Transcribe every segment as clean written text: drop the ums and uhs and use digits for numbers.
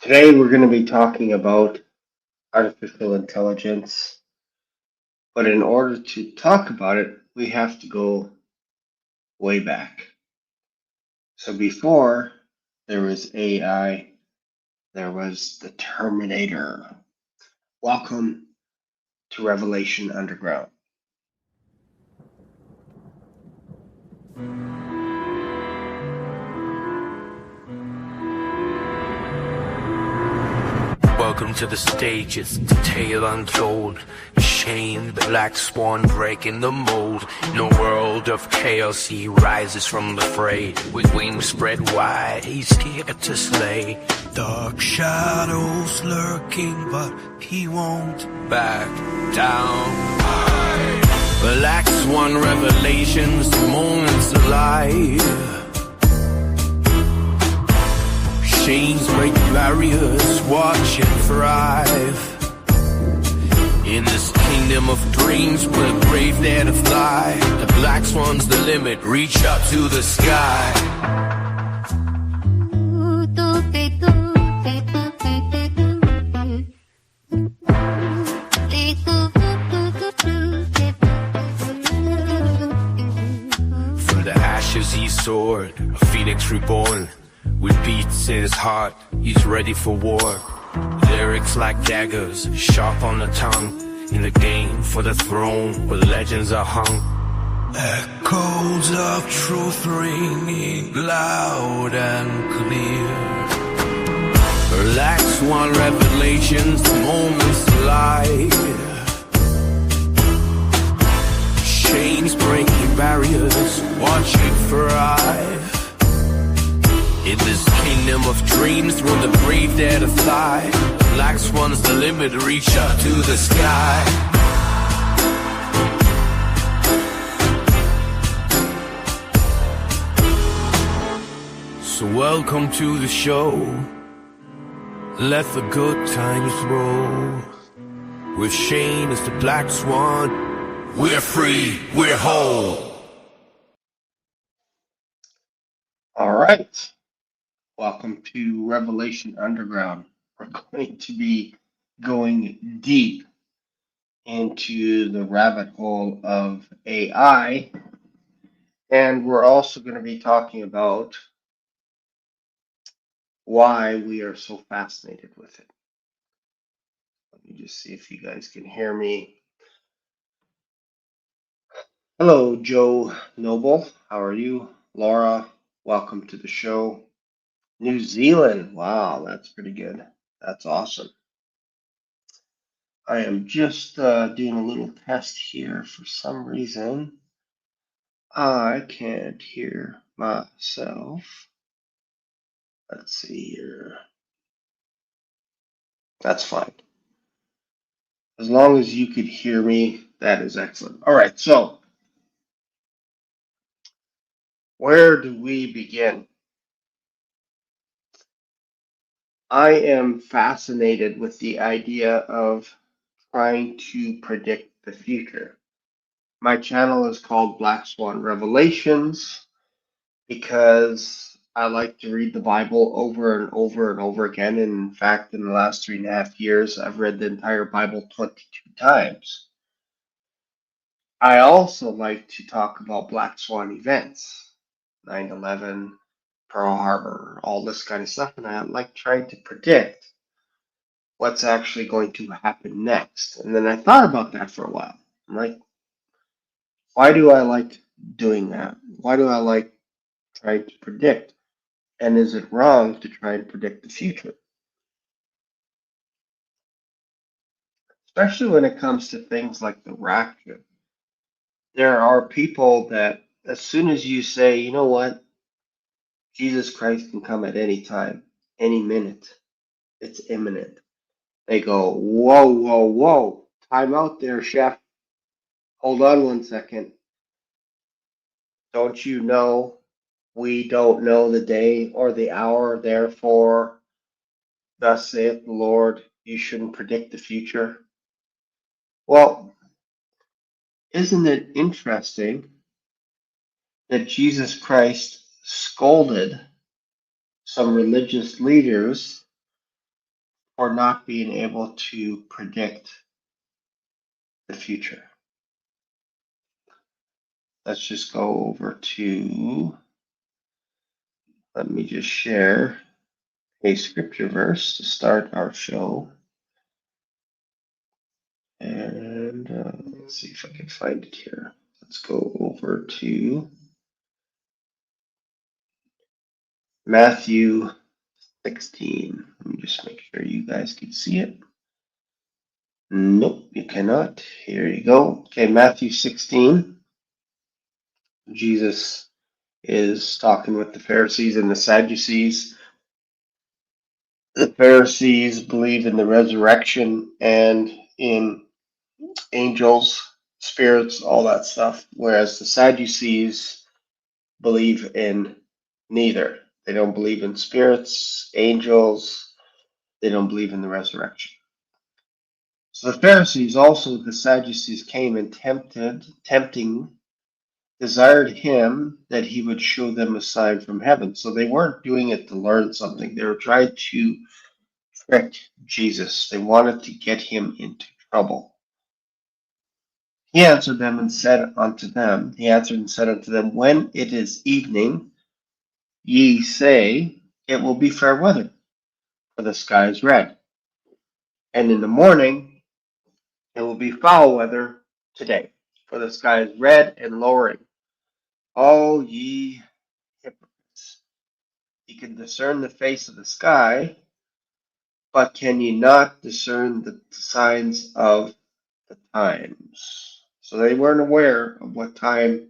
Today we're going to be talking about artificial intelligence, but in order to talk about it, we have to go way back. So before there was AI, there was the Terminator. Welcome to Revelation Underground. Welcome to the stage, it's the tale untold. Shame, the black swan breaking the mold. In a world of chaos, he rises from the fray. With wings spread wide, he's here to slay. Dark shadows lurking, but he won't back down. Black swan revelations, moments alive. Chains break barriers, watch and thrive. In this kingdom of dreams, we're brave there to fly. The black swan's the limit, reach up to the sky. From the ashes he soared, a phoenix reborn. With beats in his heart, he's ready for war. Lyrics like daggers, sharp on the tongue. In the game for the throne, where legends are hung. Echoes of truth ringing loud and clear. Black swan revelations, moments alive. Chains breaking barriers, watching thrive. In this kingdom of dreams, through the brave dare to fly. Black swan's the limit, reach up to the sky. So welcome to the show. Let the good times roll. With Shane as the black swan, we're free, we're whole. All right. Welcome to Revelation Underground. We're going to be going deep into the rabbit hole of AI, and we're also going to be talking about why we are so fascinated with it. Let me just see if you guys can hear me. Hello, Joe Noble. How are you? Laura, welcome to the show. New Zealand. Wow, that's pretty good. That's awesome. I am just doing a little test here. For some reason, I can't hear myself. Let's see here. That's fine. As long as you could hear me, that is excellent. All right, so where do we begin? I am fascinated with the idea of trying to predict the future. My channel is called Black Swan Revelations because I like to read the Bible over and over and over again. And in fact, in the last 3.5 years, I've read the entire Bible 22 times. I also like to talk about Black Swan events, 9/11, Pearl Harbor, all this kind of stuff. And I like trying to predict what's actually going to happen next. And then I thought about that for a while. I'm like, why do I like doing that? Why do I like trying to predict? And is it wrong to try and predict the future? Especially when it comes to things like the rapture. There are people that, as soon as you say, you know what, Jesus Christ can come at any time, any minute, it's imminent. They go, whoa, whoa, whoa, time out there, chef. Hold on 1 second. Don't you know we don't know the day or the hour, therefore, thus saith the Lord, you shouldn't predict the future? Well, isn't it interesting that Jesus Christ scolded some religious leaders for not being able to predict the future. Let's just go over to, let me just share a scripture verse to start our show. And let's see if I can find it here. Let's go over to Matthew 16. Let me just make sure you guys can see it. Nope, you cannot. Here you go. Okay, Matthew 16. Jesus is talking with the Pharisees and the Sadducees. The Pharisees believe in the resurrection and in angels, spirits, all that stuff, whereas the Sadducees believe in neither. They don't believe in spirits, angels, they don't believe in the resurrection. So the Pharisees, also the Sadducees, came and tempting, desired him that he would show them a sign from heaven. So they weren't doing it to learn something. They were trying to trick Jesus. They wanted to get him into trouble. He answered and said unto them, when it is evening, ye say, it will be fair weather, for the sky is red. And in the morning, it will be foul weather today, for the sky is red and lowering. All ye hypocrites, ye can discern the face of the sky, but can ye not discern the signs of the times? So they weren't aware of what time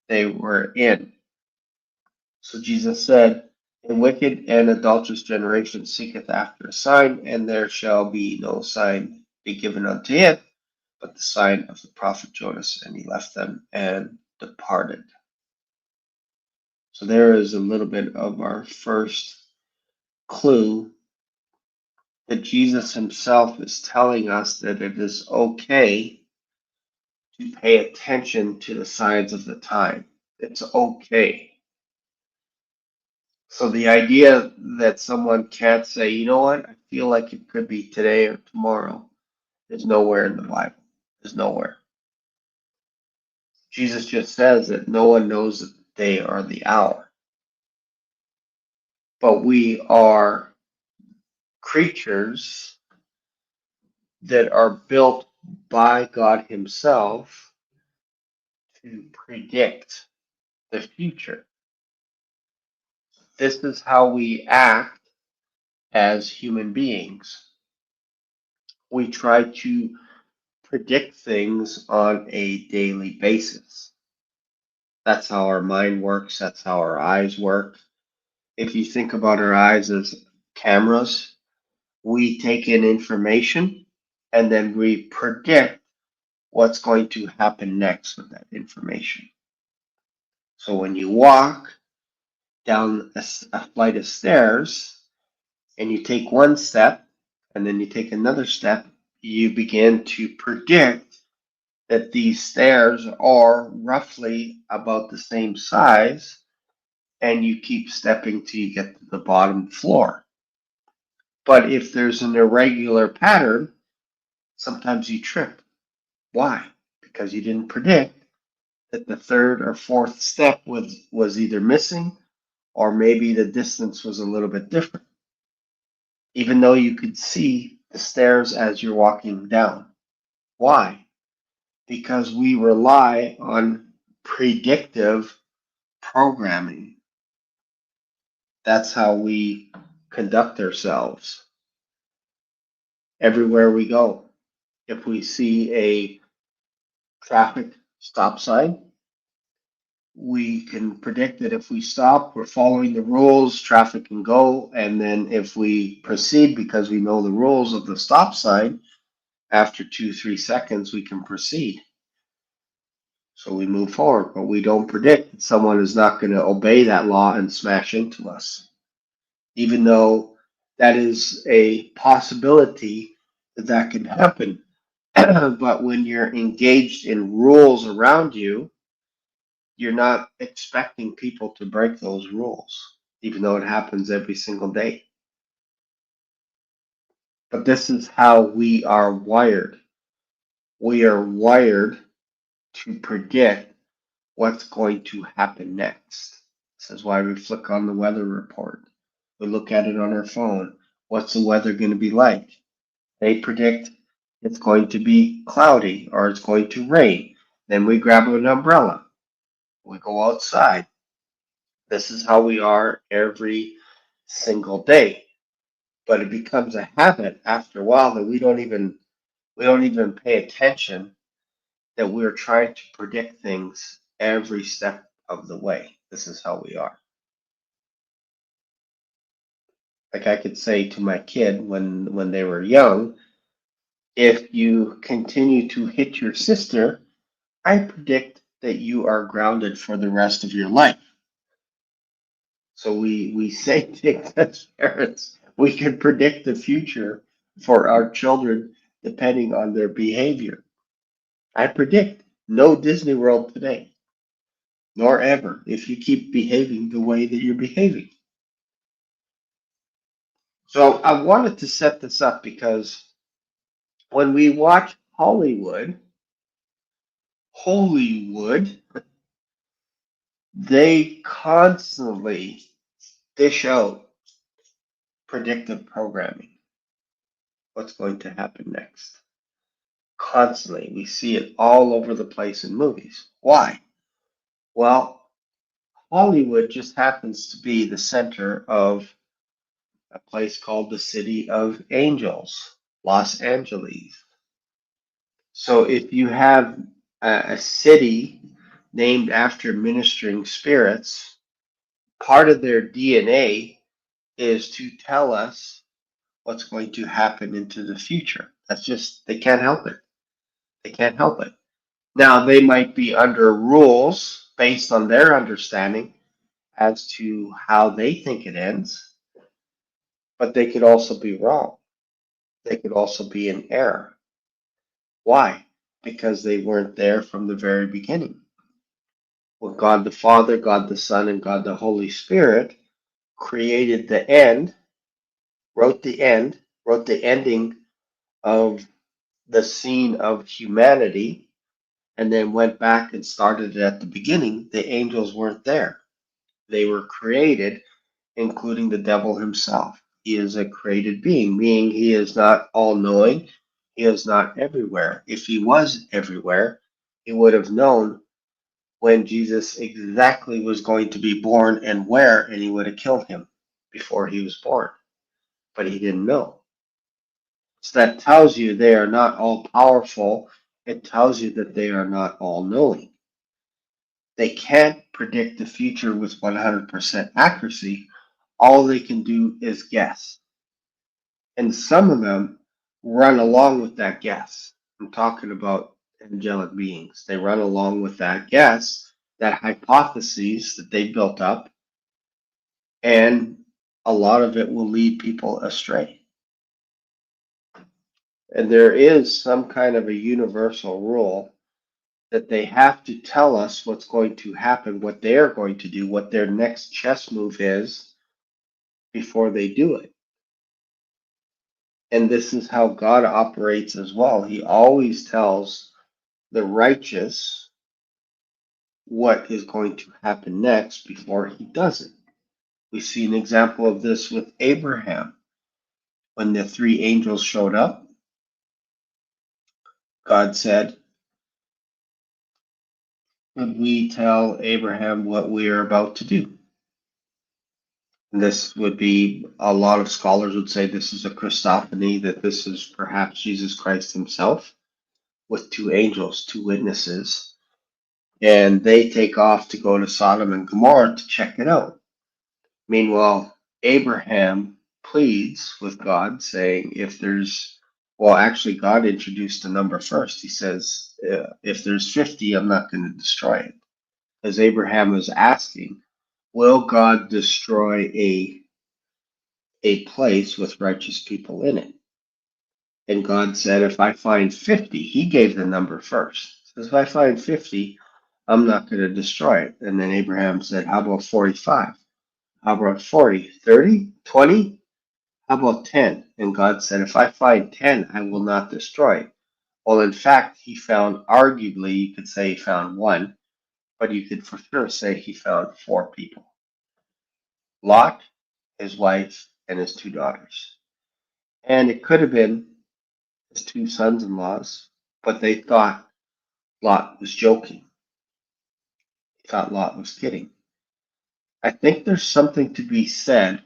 they were in. So Jesus said, a wicked and adulterous generation seeketh after a sign, and there shall be no sign be given unto it, but the sign of the prophet Jonas. And he left them and departed. So there is a little bit of our first clue that Jesus himself is telling us that it is okay to pay attention to the signs of the time. It's okay. So the idea that someone can't say, you know what, I feel like it could be today or tomorrow, is nowhere in the Bible. There's nowhere. Jesus just says that no one knows the day or the hour. But we are creatures that are built by God himself to predict the future. This is how we act as human beings. We try to predict things on a daily basis. That's how our mind works. That's how our eyes work. If you think about our eyes as cameras, we take in information and then we predict what's going to happen next with that information. So when you walk down a flight of stairs and you take one step and then you take another step, you begin to predict that these stairs are roughly about the same size, and you keep stepping till you get to the bottom floor. But if there's an irregular pattern, sometimes you trip. Why? Because you didn't predict that the third or fourth step was either missing, or maybe the distance was a little bit different, even though you could see the stairs as you're walking down. Why? Because we rely on predictive programming. That's how we conduct ourselves everywhere we go. If we see a traffic stop sign, we can predict that if we stop, we're following the rules, traffic can go. And then if we proceed because we know the rules of the stop sign, after 2-3 seconds, we can proceed. So we move forward, but we don't predict that someone is not going to obey that law and smash into us, even though that is a possibility that can happen. But when you're engaged in rules around you, you're not expecting people to break those rules, even though it happens every single day. But this is how we are wired. We are wired to predict what's going to happen next. This is why we flick on the weather report. We look at it on our phone. What's the weather going to be like? They predict it's going to be cloudy or it's going to rain. Then we grab an umbrella. We go outside. This is how we are every single day. But it becomes a habit after a while that we don't even pay attention that we're trying to predict things every step of the way. This is how we are. Like I could say to my kid when they were young, if you continue to hit your sister, I predict that you are grounded for the rest of your life. So we say things as parents. We can predict the future for our children depending on their behavior. I predict no Disney World today, nor ever, if you keep behaving the way that you're behaving. So I wanted to set this up because when we watch Hollywood, they constantly dish out predictive programming. What's going to happen next? Constantly. We see it all over the place in movies. Why? Well, Hollywood just happens to be the center of a place called the City of Angels, Los Angeles. So if you have a city named after ministering spirits, part of their DNA is to tell us what's going to happen into the future. That's just, they can't help it. They can't help it. Now, they might be under rules based on their understanding as to how they think it ends, but they could also be wrong. They could also be in error. Why? Because they weren't there from the very beginning. When God the Father, God the Son, and God the Holy Spirit created the end, wrote the ending of the scene of humanity, and then went back and started it at the beginning, the angels weren't there. They were created, including the devil himself. He is a created being, meaning he is not all knowing, he is not everywhere. If he was everywhere, he would have known when Jesus exactly was going to be born and where, and he would have killed him before he was born. But he didn't know. So that tells you they are not all powerful. It tells you that they are not all knowing. They can't predict the future with 100% accuracy. All they can do is guess. And some of them run along with that guess. I'm talking about angelic beings. They run along with that guess, that hypotheses that they built up, and a lot of it will lead people astray. And there is some kind of a universal rule that they have to tell us what's going to happen, what they're going to do, what their next chess move is before they do it. And this is how God operates as well. He always tells the righteous what is going to happen next before he does it. We see an example of this with Abraham. When the three angels showed up, God said, "Would we tell Abraham what we are about to do?" And this would be, a lot of scholars would say this is a Christophany, that this is perhaps Jesus Christ himself with two angels, two witnesses, and they take off to go to Sodom and Gomorrah to check it out. Meanwhile, Abraham pleads with God, saying, well, actually, God introduced a number first. He says, if there's 50, I'm not going to destroy it. As Abraham was asking, will God destroy a place with righteous people in it? And God said, if I find 50, he gave the number first. So if I find 50, I'm not going to destroy it. And then Abraham said, how about 45? How about 40? 30? 20? How about 10? And God said, if I find 10, I will not destroy. Well, in fact, he found, arguably, you could say he found one, but you could for sure say he found four people: Lot, his wife, and his two daughters. And it could have been his two sons in laws, but they thought Lot was joking. They thought Lot was kidding. I think there's something to be said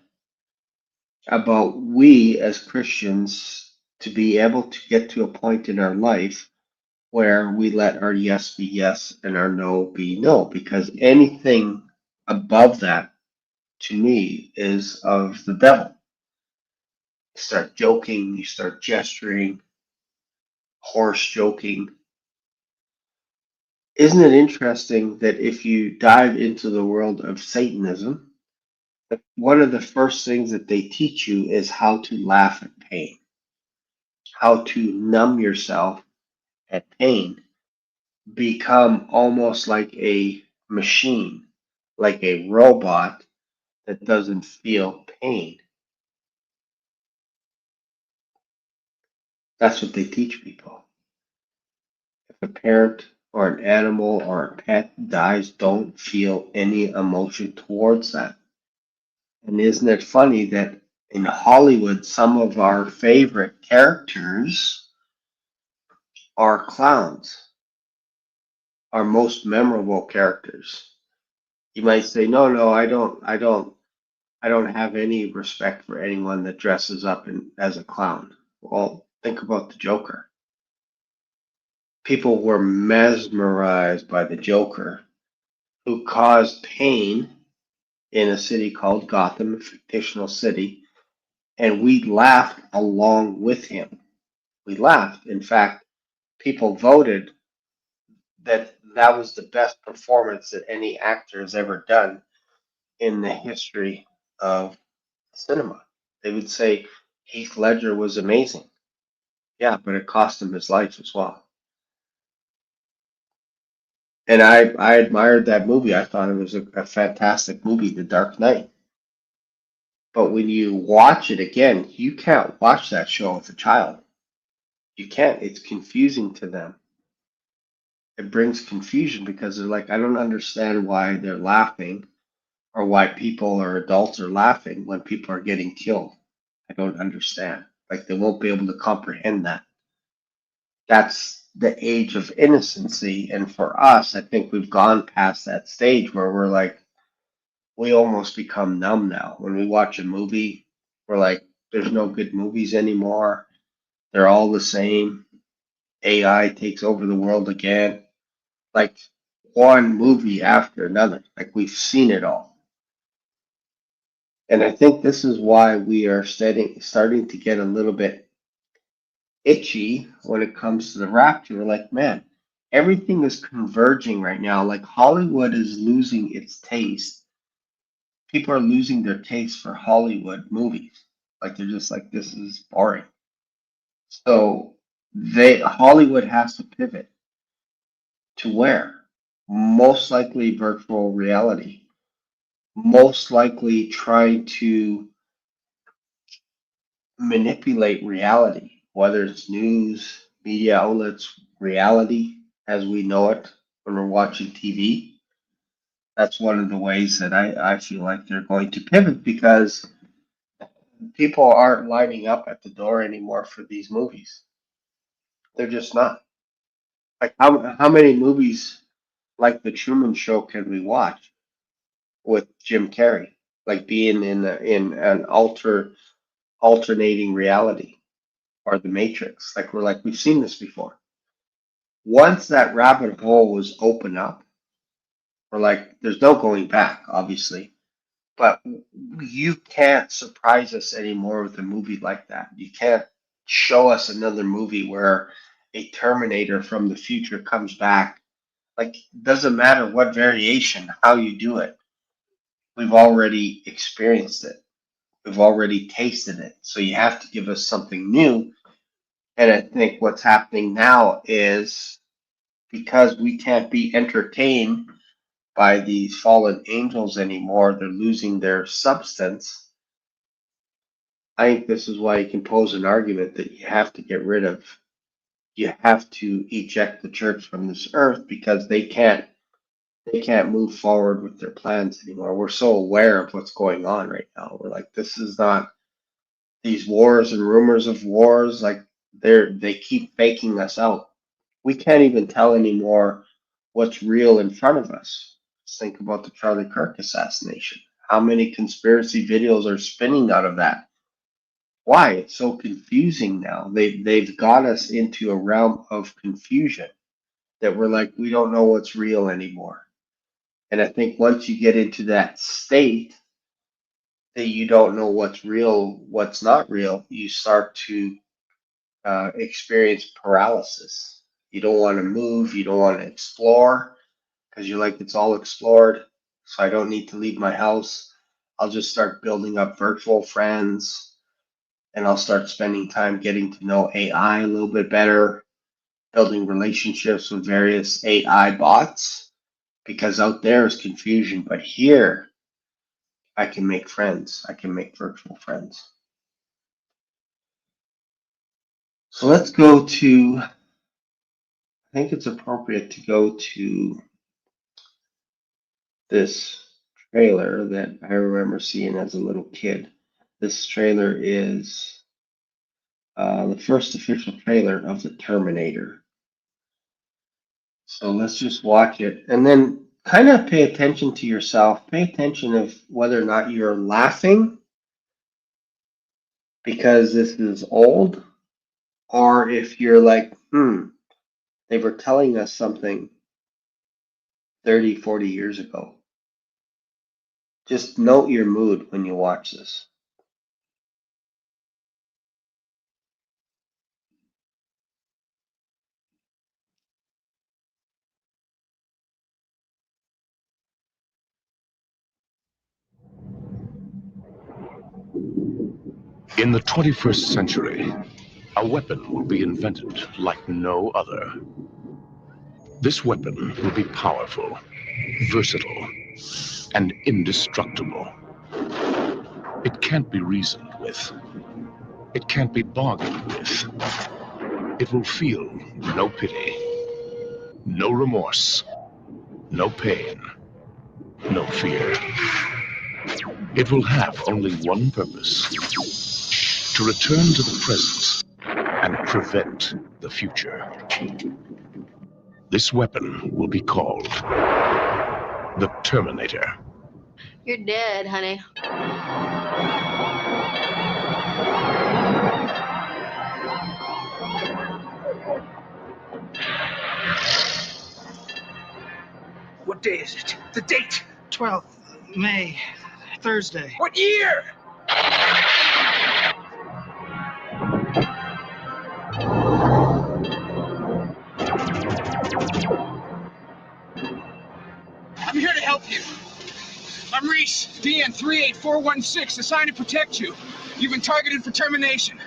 about we as Christians to be able to get to a point in our life where we let our yes be yes and our no be no, because anything above that to me is of the devil. You start joking, you start gesturing, horse joking. Isn't it interesting that if you dive into the world of Satanism, that one of the first things that they teach you is how to laugh at pain, how to numb yourself at pain, become almost like a machine, like a robot that doesn't feel pain. That's what they teach people. If a parent or an animal or a pet dies, don't feel any emotion towards that. And isn't it funny that in Hollywood, some of our favorite characters are clowns, our most memorable characters? You might say, no, no, I don't have any respect for anyone that dresses up as a clown. Well, think about the Joker. People were mesmerized by the Joker, who caused pain in a city called Gotham, a fictional city, and we laughed along with him. We laughed. In fact, people voted that that was the best performance that any actor has ever done in the history of cinema. They would say Heath Ledger was amazing. Yeah, but it cost him his life as well. And I admired that movie. I thought it was a fantastic movie, The Dark Knight. But when you watch it again, you can't watch that show with a child. You can't. It's confusing to them. It brings confusion because they're like, I don't understand why they're laughing or why people or adults are laughing when people are getting killed. I don't understand. Like they won't be able to comprehend that. That's the age of innocency. And for us, I think we've gone past that stage where we're like, we almost become numb now. When we watch a movie, we're like, there's no good movies anymore. They're all the same. AI takes over the world again. Like one movie after another. Like we've seen it all. And I think this is why we are starting to get a little bit itchy when it comes to the rapture. We're like, man, everything is converging right now. Like Hollywood is losing its taste. People are losing their taste for Hollywood movies. Like they're just like, this is boring. So Hollywood has to pivot to where? Most likely virtual reality. Most likely trying to manipulate reality, whether it's news, media outlets, reality as we know it when we're watching TV. That's one of the ways that I feel like they're going to pivot because people aren't lining up at the door anymore for these movies. They're just not. Like how many movies like The Truman Show can we watch with Jim Carrey? Like being in an alternating reality or The Matrix. Like we're like we've seen this before. Once that rabbit hole was opened up, we're like there's no going back, obviously. But you can't surprise us anymore with a movie like that. You can't show us another movie where a Terminator from the future comes back. Like, doesn't matter what variation, how you do it. We've already experienced it. We've already tasted it. So you have to give us something new. And I think what's happening now is because we can't be entertained by these fallen angels anymore, they're losing their substance. I think this is why you can pose an argument that you have to get rid of, you have to eject the church from this earth because they can't move forward with their plans anymore. We're so aware of what's going on right now. We're like, this is not these wars and rumors of wars, like they keep faking us out. We can't even tell anymore what's real in front of us. Just think about the Charlie Kirk assassination. How many conspiracy videos are spinning out of that? Why? It's so confusing now. They've got us into a realm of confusion that we're like, we don't know what's real anymore. And I think once you get into that state that you don't know what's real, what's not real, you start to experience paralysis. You don't want to move, you don't want to explore because you're like, it's all explored, so I don't need to leave my house. I'll just start building up virtual friends and I'll start spending time getting to know AI a little bit better, building relationships with various AI bots because out there is confusion, but here I can make friends. I can make virtual friends. So let's go to, I think it's appropriate to go to this trailer that I remember seeing as a little kid. This trailer is the first official trailer of the Terminator. So let's just watch it and then kind of pay attention to yourself. Pay attention of whether or not you're laughing because this is old, or if you're like, they were telling us something 30, 40 years ago. Just note your mood when you watch this. In the 21st century, a weapon will be invented like no other. This weapon will be powerful, versatile, and indestructible. It can't be reasoned with. It can't be bargained with. It will feel no pity, no remorse, no pain, no fear. It will have only one purpose: to return to the present and prevent the future. This weapon will be called the Terminator. You're dead, honey. What day is it? The date! 12th May, Thursday. What year? I'm here to help you. I'm Reese, DN 38416, assigned to protect you. You've been targeted for termination.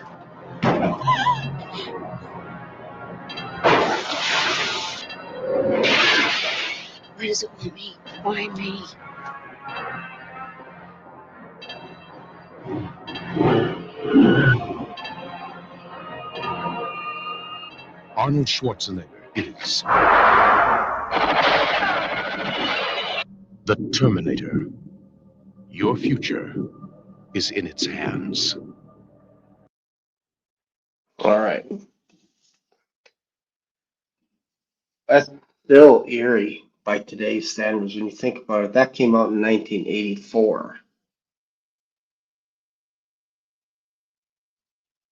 What does it want me? Why me? Arnold Schwarzenegger is the Terminator. Your future is in its hands. All right. That's still eerie by today's standards when you think about it. That came out in 1984.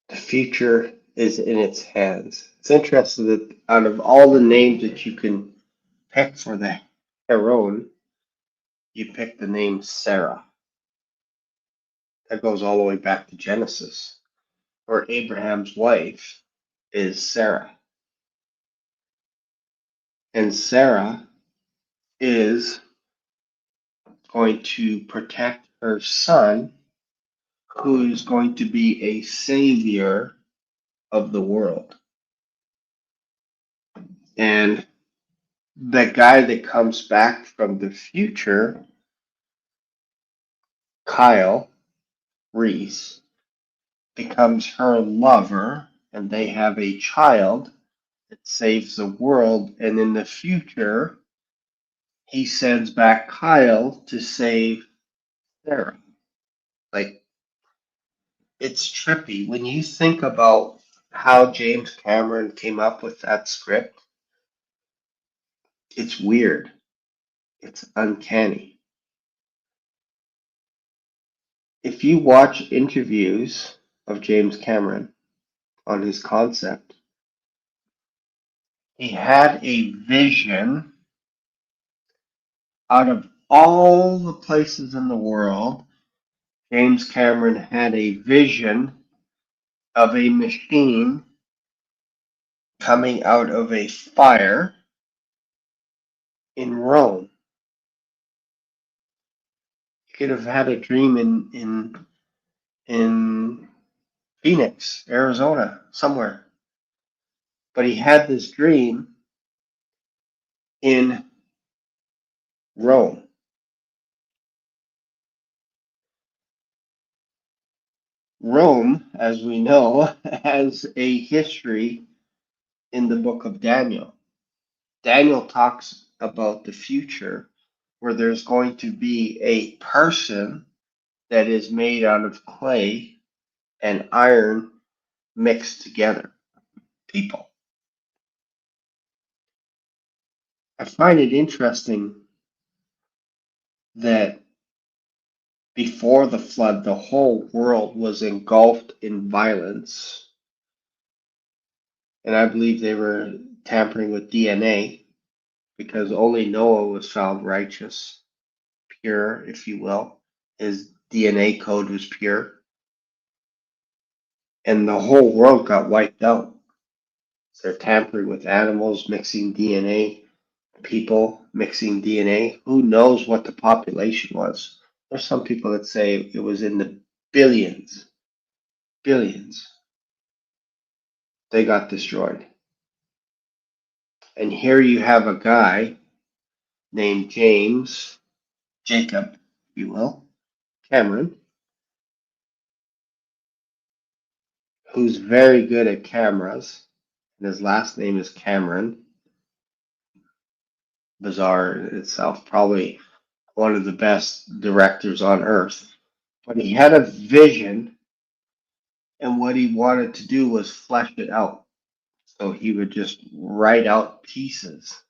The future is in its hands. It's interesting that out of all the names that you can pick for the heroine, you pick the name Sarah. That goes all the way back to Genesis, where Abraham's wife is Sarah. And Sarah is going to protect her son, who is going to be a savior of the world. And the guy that comes back from the future, Kyle Reese, becomes her lover, and they have a child that saves the world. And in the future, he sends back Kyle to save Sarah. Like, it's trippy when you think about how James Cameron came up with that script. It's weird. It's uncanny. If you watch interviews of James Cameron on his concept, he had a vision out of all the places in the world. James Cameron had a vision of a machine coming out of a fire in Rome. He could have had a dream in Phoenix, Arizona, somewhere. But he had this dream in Rome. Rome, as we know, has a history in the book of Daniel. Daniel talks about the future where there's going to be a person that is made out of clay and iron mixed together. People. I find it interesting that before the flood, the whole world was engulfed in violence. And I believe they were tampering with DNA because only Noah was found righteous, pure, if you will. His DNA code was pure. And the whole world got wiped out. So they're tampering with animals, mixing DNA, people mixing DNA. Who knows what the population was? There's some people that say it was in the billions. Billions. They got destroyed. And here you have a guy named Jacob, if you will, Cameron, who's very good at cameras. And his last name is Cameron. Bizarre in itself, probably one of the best directors on earth. But he had a vision, and what he wanted to do was flesh it out. So he would just write out pieces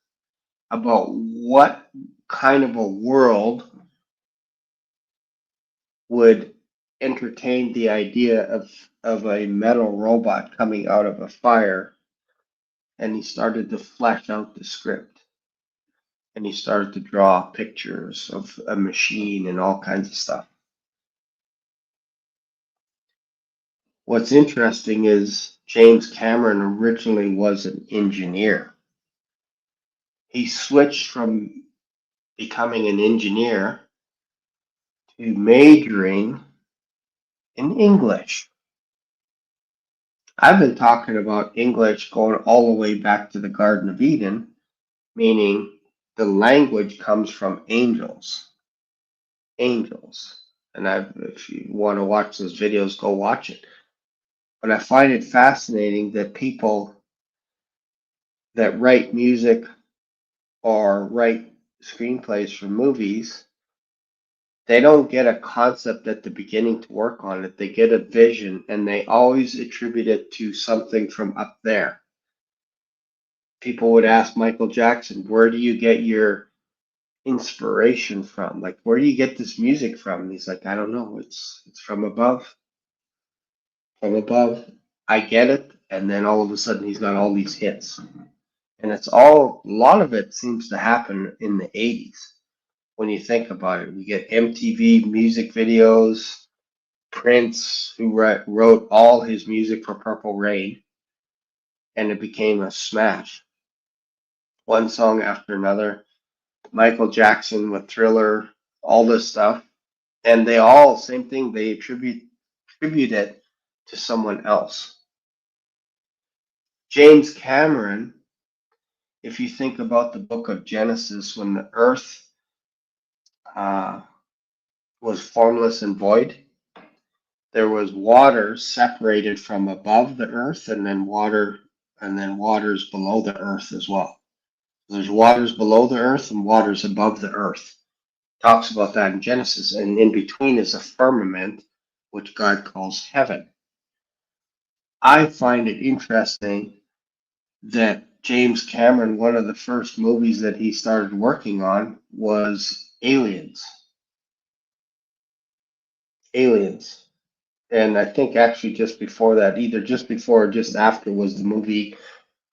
about what kind of a world would entertain the idea of a metal robot coming out of a fire. And he started to flesh out the script. And he started to draw pictures of a machine and all kinds of stuff. What's interesting is James Cameron originally was an engineer. He switched from becoming an engineer to majoring in English. I've been talking about English going all the way back to the Garden of Eden, meaning the language comes from angels. Angels. And if you want to watch those videos, go watch it. But I find it fascinating that people that write music or write screenplays for movies, they don't get a concept at the beginning to work on it. They get a vision and they always attribute it to something from up there. People would ask Michael Jackson, where do you get your inspiration from? Like, where do you get this music from? And he's like, I don't know. It's from above. From above. I get it. And then all of a sudden he's got all these hits. And a lot of it seems to happen in the 80s. When you think about it, we get MTV music videos, Prince, who wrote all his music for Purple Rain, and it became a smash. One song after another. Michael Jackson with Thriller, all this stuff. And they all, same thing, they attribute it to someone else. James Cameron, if you think about the book of Genesis, when the earth was formless and void, there was water separated from above the earth, and then waters below the earth as well. There's waters below the earth and waters above the earth. Talks about that in Genesis, and in between is a firmament, which God calls heaven. I find it interesting that James Cameron, one of the first movies that he started working on was Aliens. Aliens. And I think actually just before that, either just before or just after, was the movie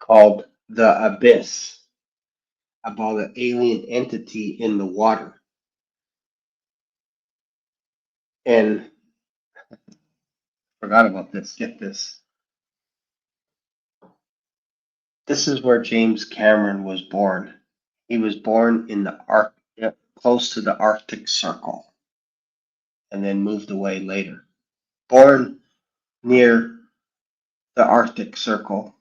called The Abyss, about an alien entity in the water. And forgot about this. Get this. This is where James Cameron was born. He was born in the close to the Arctic Circle, and then moved away later. Born near the Arctic Circle,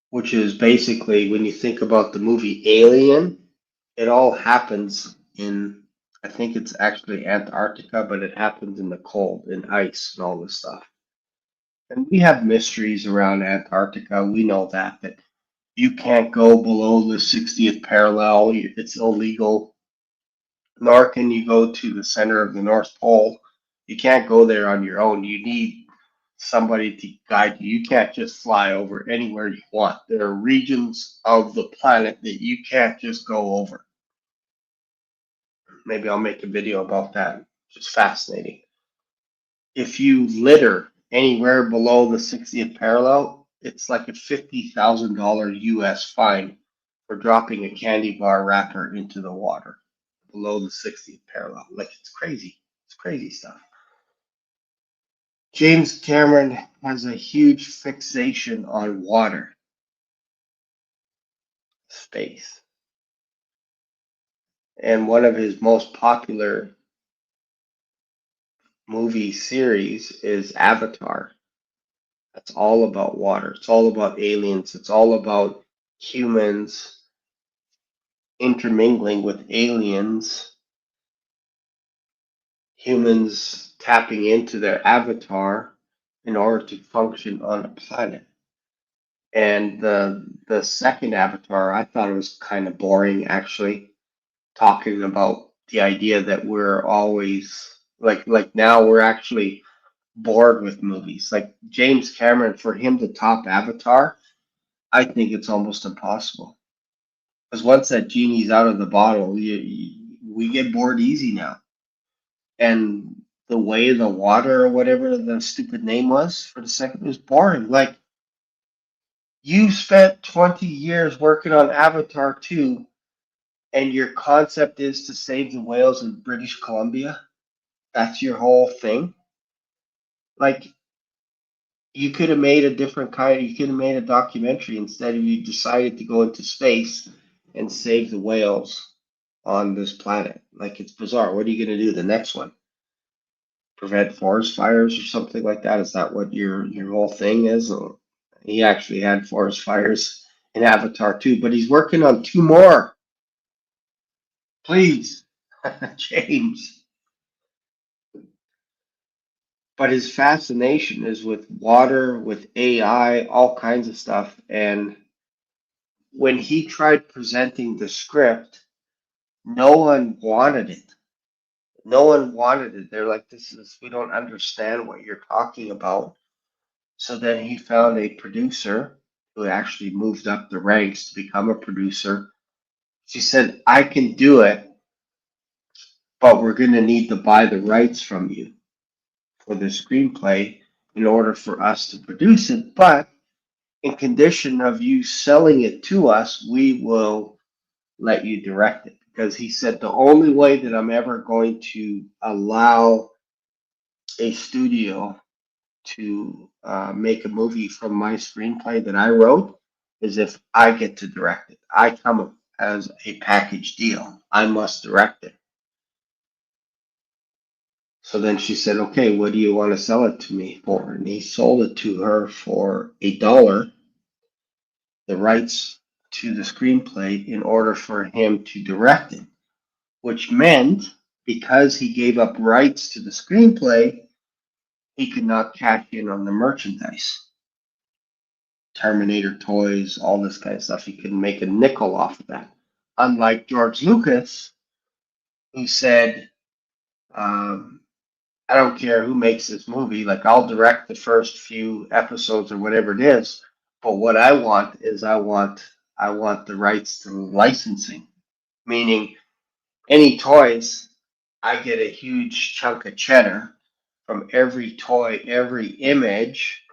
which is basically, when you think about the movie Alien, it all happens in, I think it's actually Antarctica, but it happens in the cold, in ice and all this stuff. And we have mysteries around Antarctica. We know that you can't go below the 60th parallel. It's illegal. Nor can you go to the center of the North Pole. You can't go there on your own. You need somebody to guide you. You can't just fly over anywhere you want. There are regions of the planet that you can't just go over. Maybe I'll make a video about that. It's fascinating. If you litter anywhere below the 60th parallel, it's like a $50,000 US fine for dropping a candy bar wrapper into the water below the 60th parallel. Like, it's crazy. It's crazy stuff. James Cameron has a huge fixation on water, space. And one of his most popular movie series is Avatar. That's all about water. It's all about aliens. It's all about humans intermingling with aliens, humans tapping into their avatar in order to function on a planet. And the second Avatar, I thought it was kind of boring, actually, talking about the idea that we're always like now we're actually bored with movies. Like James Cameron, for him to top Avatar, I think it's almost impossible. Because once that genie's out of the bottle, we get bored easy now. And the way the water or whatever the stupid name was for the second was boring. Like, you spent 20 years working on Avatar 2, and your concept is to save the whales in British Columbia. That's your whole thing. Like, you could have made a different kind. You could have made a documentary instead of you decided to go into space and save the whales on this planet. Like, it's bizarre. What are you going to do the next one? Prevent forest fires or something like that? Is that what your whole thing is? Or he actually had forest fires in Avatar 2, but he's working on 2 more. Please, James. But his fascination is with water, with AI, all kinds of stuff. And when he tried presenting the script, no one wanted it. No one wanted it. They're like, we don't understand what you're talking about. So then he found a producer who actually moved up the ranks to become a producer. She said, I can do it, but we're going to need to buy the rights from you for the screenplay in order for us to produce it. But in condition of you selling it to us, we will let you direct it. Because he said, the only way that I'm ever going to allow a studio to make a movie from my screenplay that I wrote is if I get to direct it. I come as a package deal. I must direct it. So then she said, okay, what do you want to sell it to me for? And he sold it to her for $1, the rights to the screenplay, in order for him to direct it, which meant because he gave up rights to the screenplay, he could not cash in on the merchandise. Terminator toys, all this kind of stuff. He couldn't make a nickel off of that. Unlike George Lucas, who said, I don't care who makes this movie, like I'll direct the first few episodes or whatever it is, but what I want is I want the rights to licensing. Meaning any toys, I get a huge chunk of cheddar from every toy, every image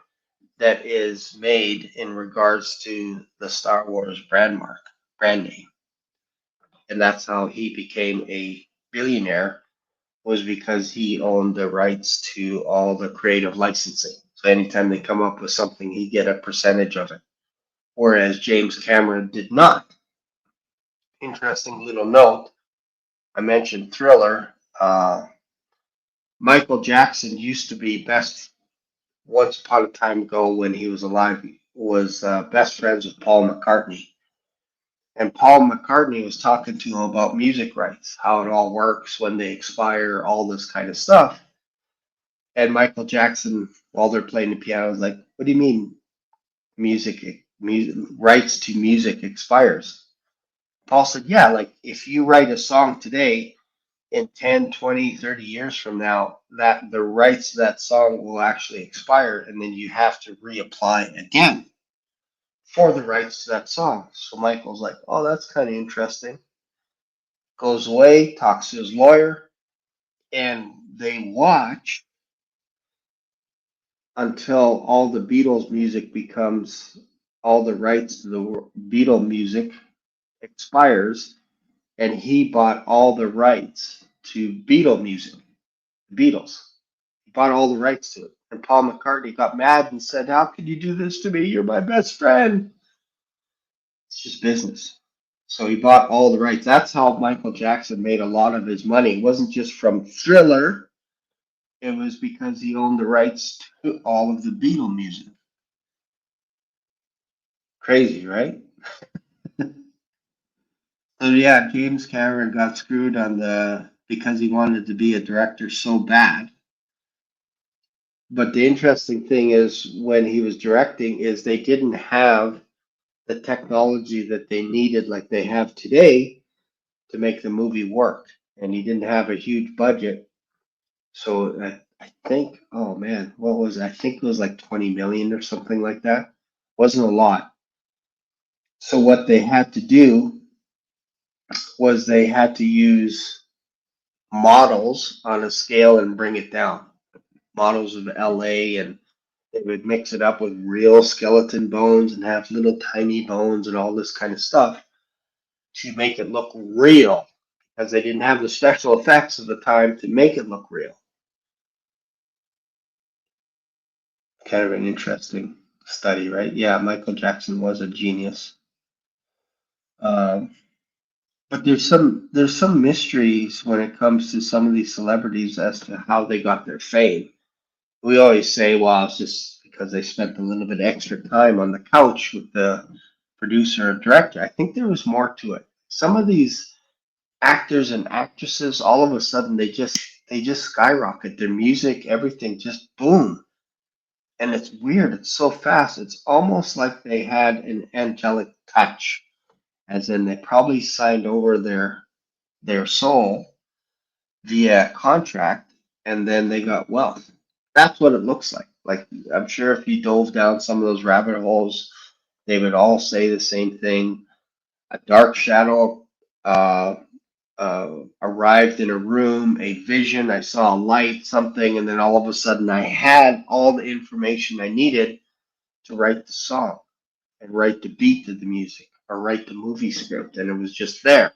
that is made in regards to the Star Wars brand name. And that's how he became a billionaire, was because he owned the rights to all the creative licensing. So anytime they come up with something, he get a percentage of it. Whereas James Cameron did not. Interesting little note. I mentioned Thriller. Michael Jackson used to be once upon a time ago when he was alive, was best friends with Paul McCartney. And Paul McCartney was talking to him about music rights, how it all works, when they expire, all this kind of stuff. And Michael Jackson, while they're playing the piano, was like, "What do you mean music rights to music expires?" Paul said, "Yeah, like if you write a song today, in 10, 20, 30 years from now, that the rights to that song will actually expire, and then you have to reapply again for the rights to that song." So Michael's like, "Oh, that's kind of interesting." Goes away, talks to his lawyer, and they watch until all the Beatles music becomes, all the rights to the Beatle music expires, and he bought all the rights to Beatle music, the Beatles. He bought all the rights to it. And Paul McCartney got mad and said, "How could you do this to me? You're my best friend." It's just business. So he bought all the rights. That's how Michael Jackson made a lot of his money. It wasn't just from Thriller. It was because he owned the rights to all of the Beatle music. Crazy, right? So yeah, James Cameron got screwed on because he wanted to be a director so bad. But the interesting thing is when he was directing is they didn't have the technology that they needed like they have today to make the movie work. And he didn't have a huge budget. So I think, oh man, what was it? I think it was like 20 million or something like that. Wasn't a lot. So what they had to do was they had to use models on a scale and bring it down. Models of LA, and they would mix it up with real skeleton bones and have little tiny bones and all this kind of stuff to make it look real, because they didn't have the special effects of the time to make it look real. Kind of an interesting study, right? Yeah, Michael Jackson was a genius. But there's some mysteries when it comes to some of these celebrities as to how they got their fame. We always say, well, it's just because they spent a little bit extra time on the couch with the producer or director. I think there was more to it. Some of these actors and actresses, all of a sudden they just skyrocket. Their music, everything just boom. And it's weird. It's so fast. It's almost like they had an angelic touch, as in they probably signed over their soul via contract, and then they got wealth. That's what it looks like. Like I'm sure if you dove down some of those rabbit holes, they would all say the same thing. A dark shadow arrived in a room, a vision. I saw a light, something, and then all of a sudden I had all the information I needed to write the song and write the beat of the music or write the movie script, and it was just there.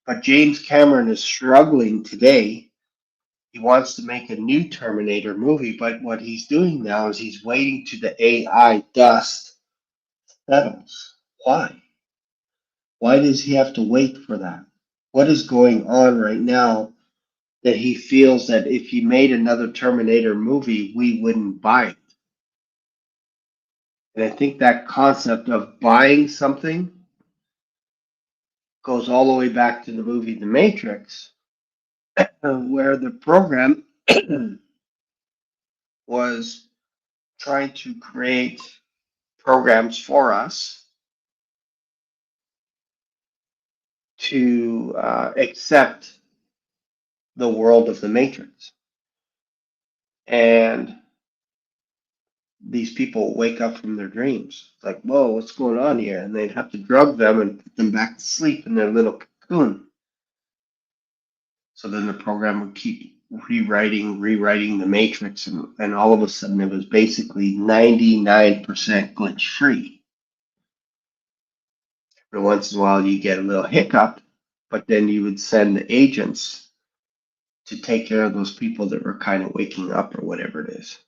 But James Cameron is struggling today. He wants to make a new Terminator movie, but what he's doing now is he's waiting to the AI dust settles. Why? Why does he have to wait for that? What is going on right now that he feels that if he made another Terminator movie, we wouldn't buy it? And I think that concept of buying something goes all the way back to the movie The Matrix, where the program was trying to create programs for us to accept the world of the Matrix. And these people wake up from their dreams. It's like, whoa, what's going on here? And they'd have to drug them and put them back to sleep in their little cocoon. So then the program would keep rewriting the matrix, and all of a sudden it was basically 99% glitch free. Every once in a while you get a little hiccup, but then you would send the agents to take care of those people that were kind of waking up or whatever it is.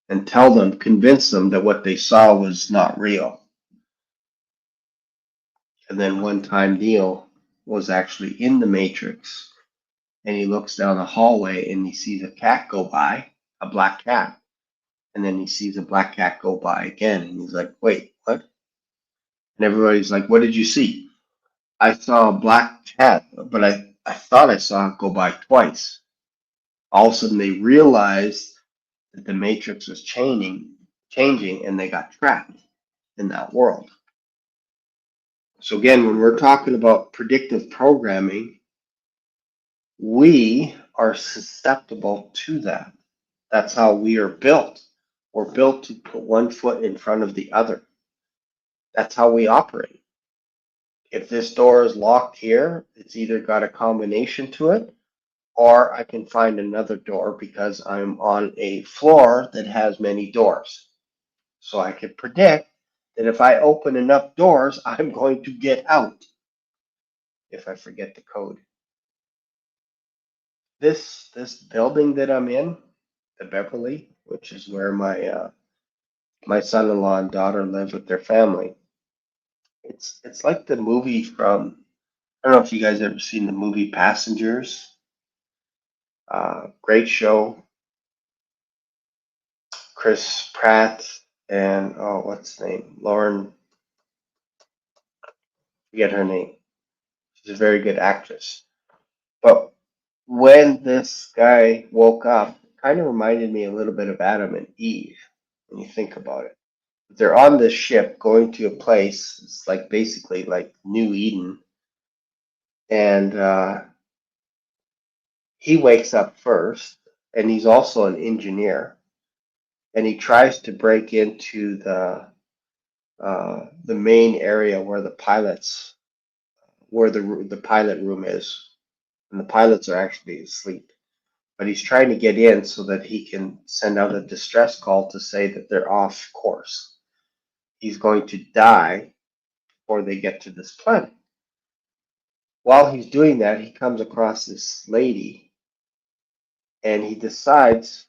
And tell them, convince them that what they saw was not real. And then one time Neil was actually in the Matrix, and he looks down the hallway and he sees a cat go by, a black cat. And then he sees a black cat go by again, and he's like, wait, what? And everybody's like, what did you see? I saw a black cat, but I thought I saw it go by twice. All of a sudden they realized that the Matrix was changing, and they got trapped in that world. So again, when we're talking about predictive programming, we are susceptible to that. That's how we are built. We're built to put one foot in front of the other. That's how we operate. If this door is locked here, it's either got a combination to it, or I can find another door because I'm on a floor that has many doors. So I can predict that if I open enough doors, I'm going to get out if I forget the code. This building that I'm in, the Beverly, which is where my son-in-law and daughter live with their family. It's like the movie from, I don't know if you guys ever seen the movie Passengers. Great show. Chris Pratt and what's the name? Lauren, forget her name. She's a very good actress. But when this guy woke up, it kind of reminded me a little bit of Adam and Eve when you think about it. They're on this ship going to a place. It's like basically like New Eden, and he wakes up first, and he's also an engineer, and he tries to break into the main area where the pilots, where the pilot room is, and the pilots are actually asleep. But he's trying to get in so that he can send out a distress call to say that they're off course. He's going to die before they get to this planet. While he's doing that, he comes across this lady, and he decides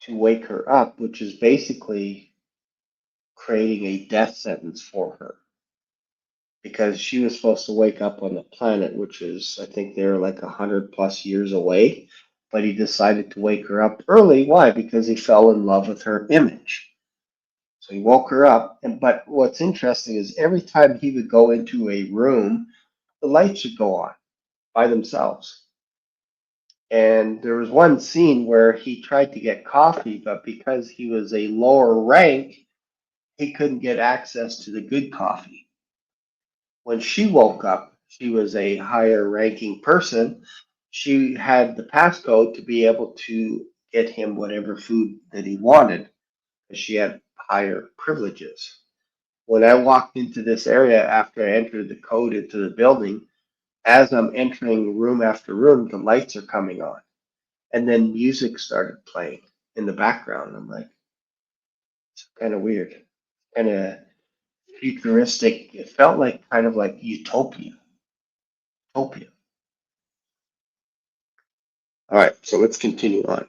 to wake her up, which is basically creating a death sentence for her. Because she was supposed to wake up on the planet, which is, I think they're like 100+ years away. But he decided to wake her up early. Why? Because he fell in love with her image. So he woke her up. But what's interesting is every time he would go into a room, the lights would go on by themselves. And there was one scene where he tried to get coffee, but because he was a lower rank, he couldn't get access to the good coffee. When she woke up, she was a higher ranking person. She had the passcode to be able to get him whatever food that he wanted, because she had higher privileges. When I walked into this area after I entered the code into the building, as I'm entering room after room, the lights are coming on. And then music started playing in the background. I'm like, it's kind of weird, kind of futuristic. It felt like kind of like utopia. Utopia. All right, so let's continue on.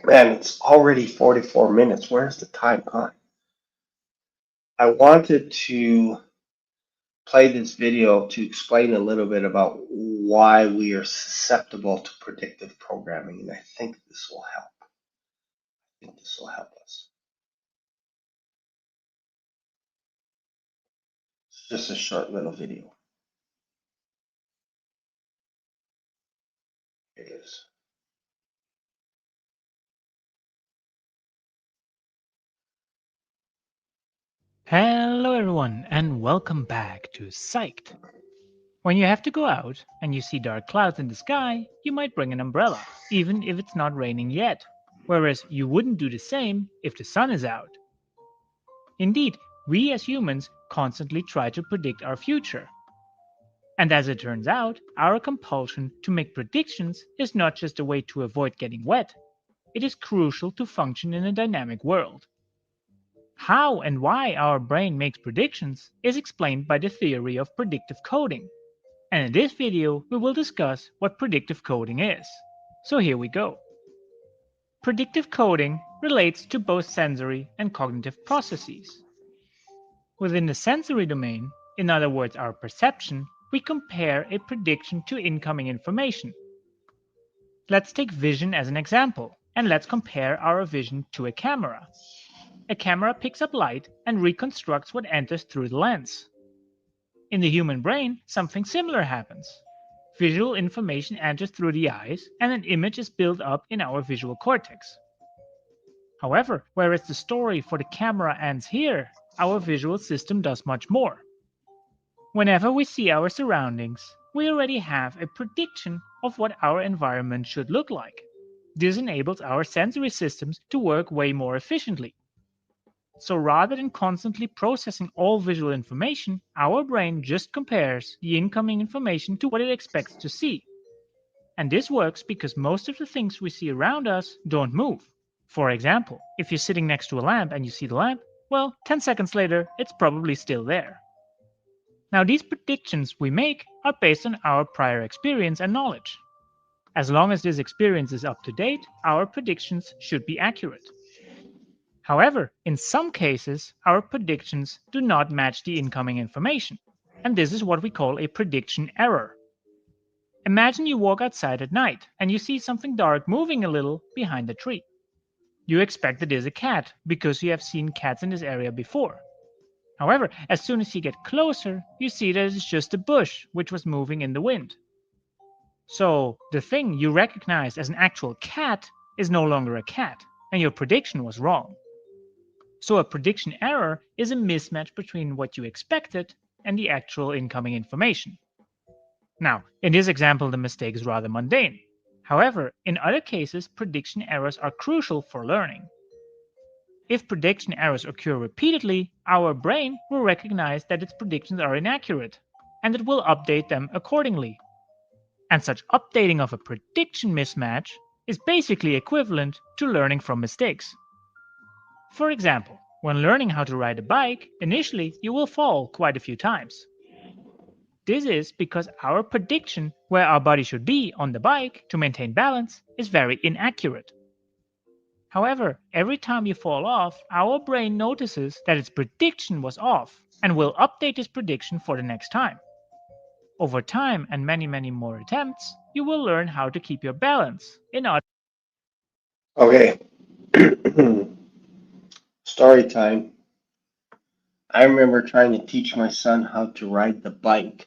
Man, it's already 44 minutes. Where's the time gone? I wanted to play this video to explain a little bit about why we are susceptible to predictive programming, and I think this will help. I think this will help us. It's just a short little video. Here it is. Hello, everyone, and welcome back to Psyched. When you have to go out and you see dark clouds in the sky, you might bring an umbrella, even if it's not raining yet. Whereas you wouldn't do the same if the sun is out. Indeed, we as humans constantly try to predict our future. And as it turns out, our compulsion to make predictions is not just a way to avoid getting wet, it is crucial to function in a dynamic world. How and why our brain makes predictions is explained by the theory of predictive coding. And in this video, we will discuss what predictive coding is. So here we go. Predictive coding relates to both sensory and cognitive processes. Within the sensory domain, in other words our perception, we compare a prediction to incoming information. Let's take vision as an example, and let's compare our vision to a camera. A camera picks up light and reconstructs what enters through the lens. In the human brain, something similar happens. Visual information enters through the eyes, and an image is built up in our visual cortex. However, whereas the story for the camera ends here, our visual system does much more. Whenever we see our surroundings, we already have a prediction of what our environment should look like. This enables our sensory systems to work way more efficiently. So rather than constantly processing all visual information, our brain just compares the incoming information to what it expects to see. And this works because most of the things we see around us don't move. For example, if you're sitting next to a lamp and you see the lamp, well, 10 seconds later, it's probably still there. Now, these predictions we make are based on our prior experience and knowledge. As long as this experience is up to date, our predictions should be accurate. However, in some cases, our predictions do not match the incoming information, and this is what we call a prediction error. Imagine you walk outside at night and you see something dark moving a little behind a tree. You expect it is a cat because you have seen cats in this area before. However, as soon as you get closer, you see that it's just a bush which was moving in the wind. So, the thing you recognized as an actual cat is no longer a cat, and your prediction was wrong. So a prediction error is a mismatch between what you expected and the actual incoming information. Now, in this example, the mistake is rather mundane. However, in other cases, prediction errors are crucial for learning. If prediction errors occur repeatedly, our brain will recognize that its predictions are inaccurate, and it will update them accordingly. And such updating of a prediction mismatch is basically equivalent to learning from mistakes. For example, when learning how to ride a bike, initially you will fall quite a few times. This is because our prediction where our body should be on the bike to maintain balance is very inaccurate. However, every time you fall off, our brain notices that its prediction was off and will update its prediction for the next time. Over time and many more attempts, you will learn how to keep your balance. Okay. Story time. I remember trying to teach my son how to ride the bike.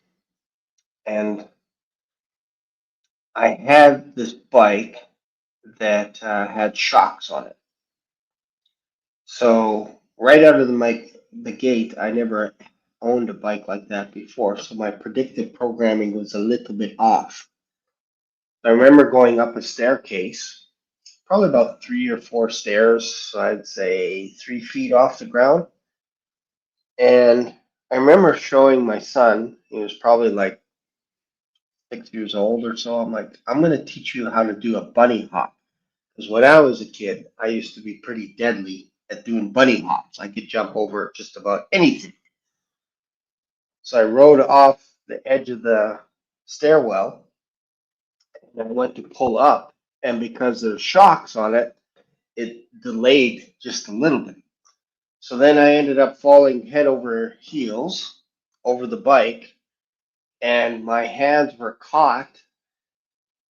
And I had this bike that had shocks on it. So right out of the gate, I never owned a bike like that before. So my predictive programming was a little bit off. I remember going up a staircase, probably about 3 or 4 stairs, so I'd say 3 feet off the ground. And I remember showing my son, he was probably like 6 years old or so. I'm like, I'm going to teach you how to do a bunny hop. Because when I was a kid, I used to be pretty deadly at doing bunny hops. I could jump over just about anything. So I rode off the edge of the stairwell and I went to pull up. And because there's shocks on it, it delayed just a little bit. So then I ended up falling head over heels over the bike, and my hands were caught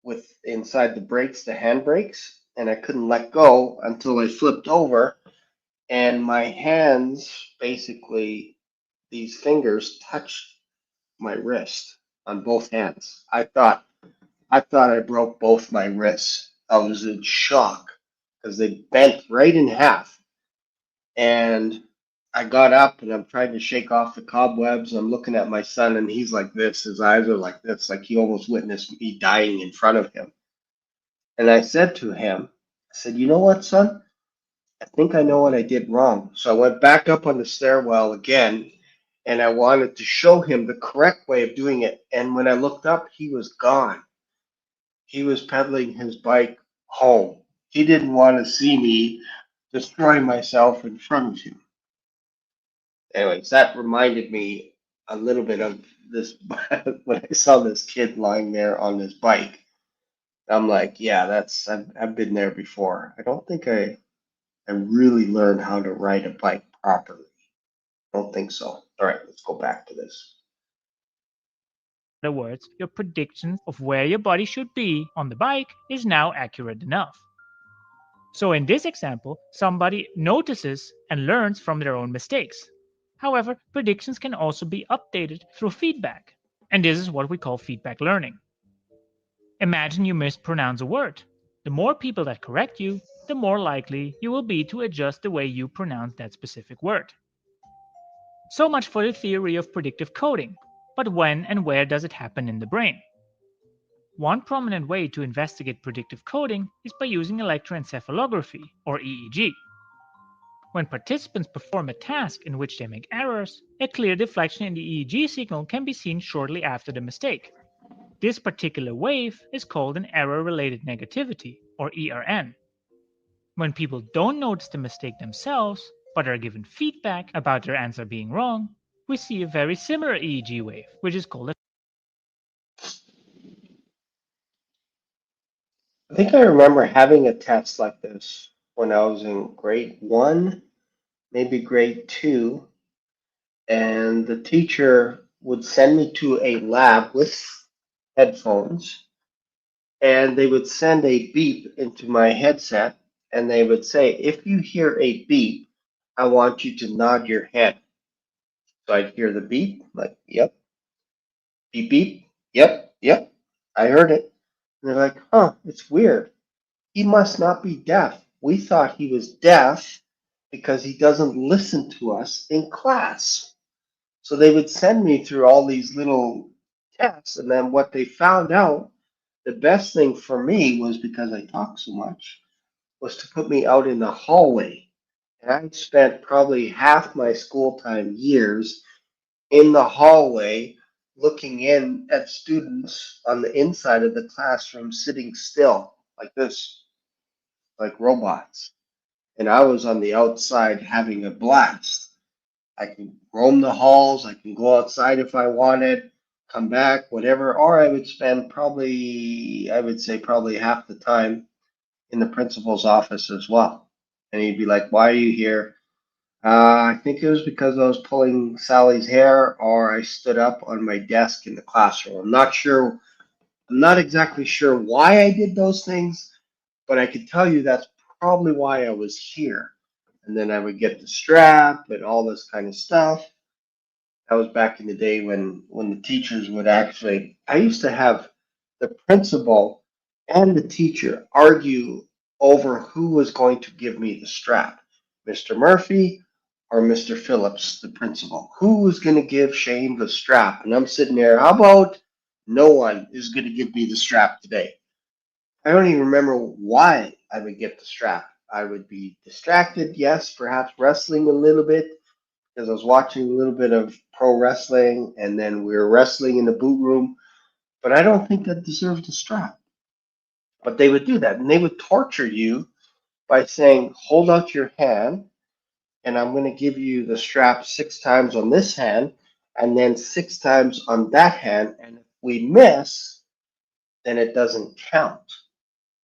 with inside the brakes, the handbrakes, and I couldn't let go until I flipped over, and my hands, basically, these fingers touched my wrist on both hands. I thought I broke both my wrists. I was in shock because they bent right in half. And I got up and I'm trying to shake off the cobwebs. I'm looking at my son and he's like this. His eyes are like this, like he almost witnessed me dying in front of him. And I said to him, I said, you know what, son? I think I know what I did wrong. So I went back up on the stairwell again and I wanted to show him the correct way of doing it. And when I looked up, he was gone. He was pedaling his bike home. He didn't want to see me destroy myself in front of him. Anyways, that reminded me a little bit of this when I saw this kid lying there on his bike. I'm like, yeah, I've been there before. I don't think I really learned how to ride a bike properly. I don't think so. All right, let's go back to this. In other words, your prediction of where your body should be on the bike is now accurate enough. So in this example, somebody notices and learns from their own mistakes. However, predictions can also be updated through feedback, and this is what we call feedback learning. Imagine you mispronounce a word. The more people that correct you, the more likely you will be to adjust the way you pronounce that specific word. So much for the theory of predictive coding, but when and where does it happen in the brain? One prominent way to investigate predictive coding is by using electroencephalography, or EEG. When participants perform a task in which they make errors, a clear deflection in the EEG signal can be seen shortly after the mistake. This particular wave is called an error-related negativity, or ERN. When people don't notice the mistake themselves, but are given feedback about their answer being wrong, we see a very similar EEG wave, which is called a I think I remember having a test like this when I was in grade one, maybe grade two, and the teacher would send me to a lab with headphones, and they would send a beep into my headset, and they would say, if you hear a beep, I want you to nod your head. So I'd hear the beep, like, yep, beep, beep, yep, yep, I heard it. And they're like, huh, it's weird. He must not be deaf. We thought he was deaf because he doesn't listen to us in class. So they would send me through all these little tests, and then what they found out, the best thing for me was because I talk so much, was to put me out in the hallway. And I spent probably half my school time years in the hallway looking in at students on the inside of the classroom sitting still like this, like robots. And I was on the outside having a blast. I can roam the halls, I can go outside if I wanted, come back, whatever, or I would spend probably, I would say probably half the time in the principal's office as well. And he'd be like, why are you here? I think it was because I was pulling Sally's hair or I stood up on my desk in the classroom. I'm not sure, I'm not exactly sure why I did those things, but I can tell you that's probably why I was here. And then I would get the strap and all this kind of stuff. That was back in the day when the teachers would actually, I used to have the principal and the teacher argue over who was going to give me the strap, Mr. Murphy or Mr. Phillips, the principal. Who was going to give Shane the strap? And I'm sitting there, how about no one is going to give me the strap today? I don't even remember why I would get the strap. I would be distracted, yes, perhaps wrestling a little bit, because I was watching a little bit of pro wrestling, and then we were wrestling in the boot room. But I don't think that deserved a strap. But they would do that, and they would torture you by saying, "Hold out your hand, and I'm going to give you the strap 6 times on this hand, and then 6 times on that hand. And if we miss, then it doesn't count.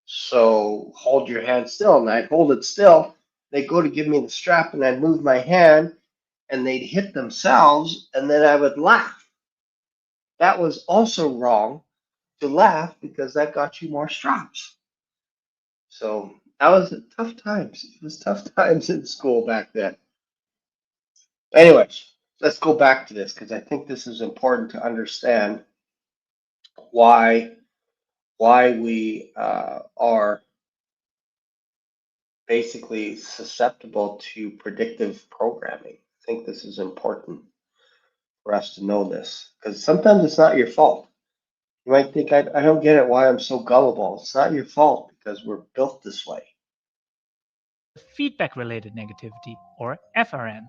So hold your hand still." And I'd hold it still. They'd go to give me the strap, and I'd move my hand, and they'd hit themselves, and then I would laugh. That was also wrong to laugh because that got you more straps. So that was tough times. It was tough times in school back then. Anyways, let's go back to this because I think this is important to understand why we are basically susceptible to predictive programming. think this is important for us to know this, because sometimes it's not your fault. You might think, I don't get it why I'm so gullible. It's not your fault because we're built this way. Feedback-related negativity, or FRN.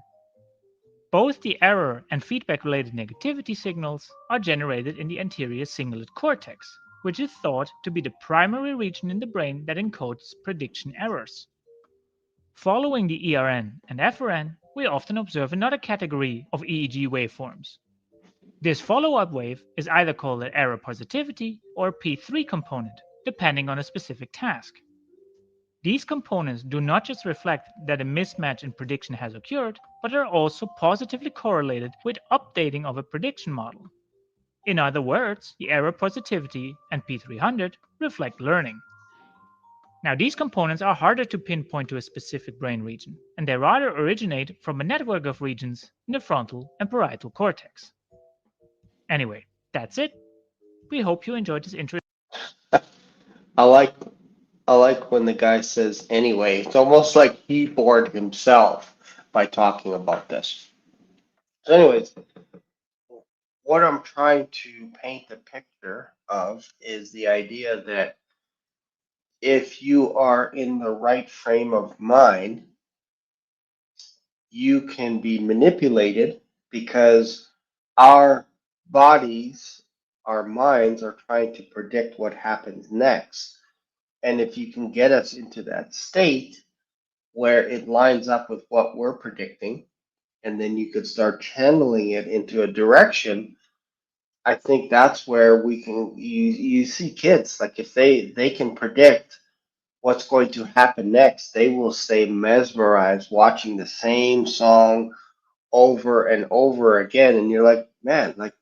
Both the error and feedback-related negativity signals are generated in the anterior cingulate cortex, which is thought to be the primary region in the brain that encodes prediction errors. Following the ERN and FRN, we often observe another category of EEG waveforms. This follow-up wave is either called an error positivity or P3 component, depending on a specific task. These components do not just reflect that a mismatch in prediction has occurred, but are also positively correlated with updating of a prediction model. In other words, the error positivity and P300 reflect learning. Now, these components are harder to pinpoint to a specific brain region, and they rather originate from a network of regions in the frontal and parietal cortex. Anyway, that's it. We hope you enjoyed this intro. I like when the guy says anyway. It's almost like he bored himself by talking about this. So anyways, what I'm trying to paint the picture of is the idea that if you are in the right frame of mind, you can be manipulated because our bodies, our minds are trying to predict what happens next. And if you can get us into that state where it lines up with what we're predicting, and then you could start channeling it into a direction, I think that's where we can you see kids, like if they can predict what's going to happen next, they will stay mesmerized watching the same song over and over again. And you're like, man, like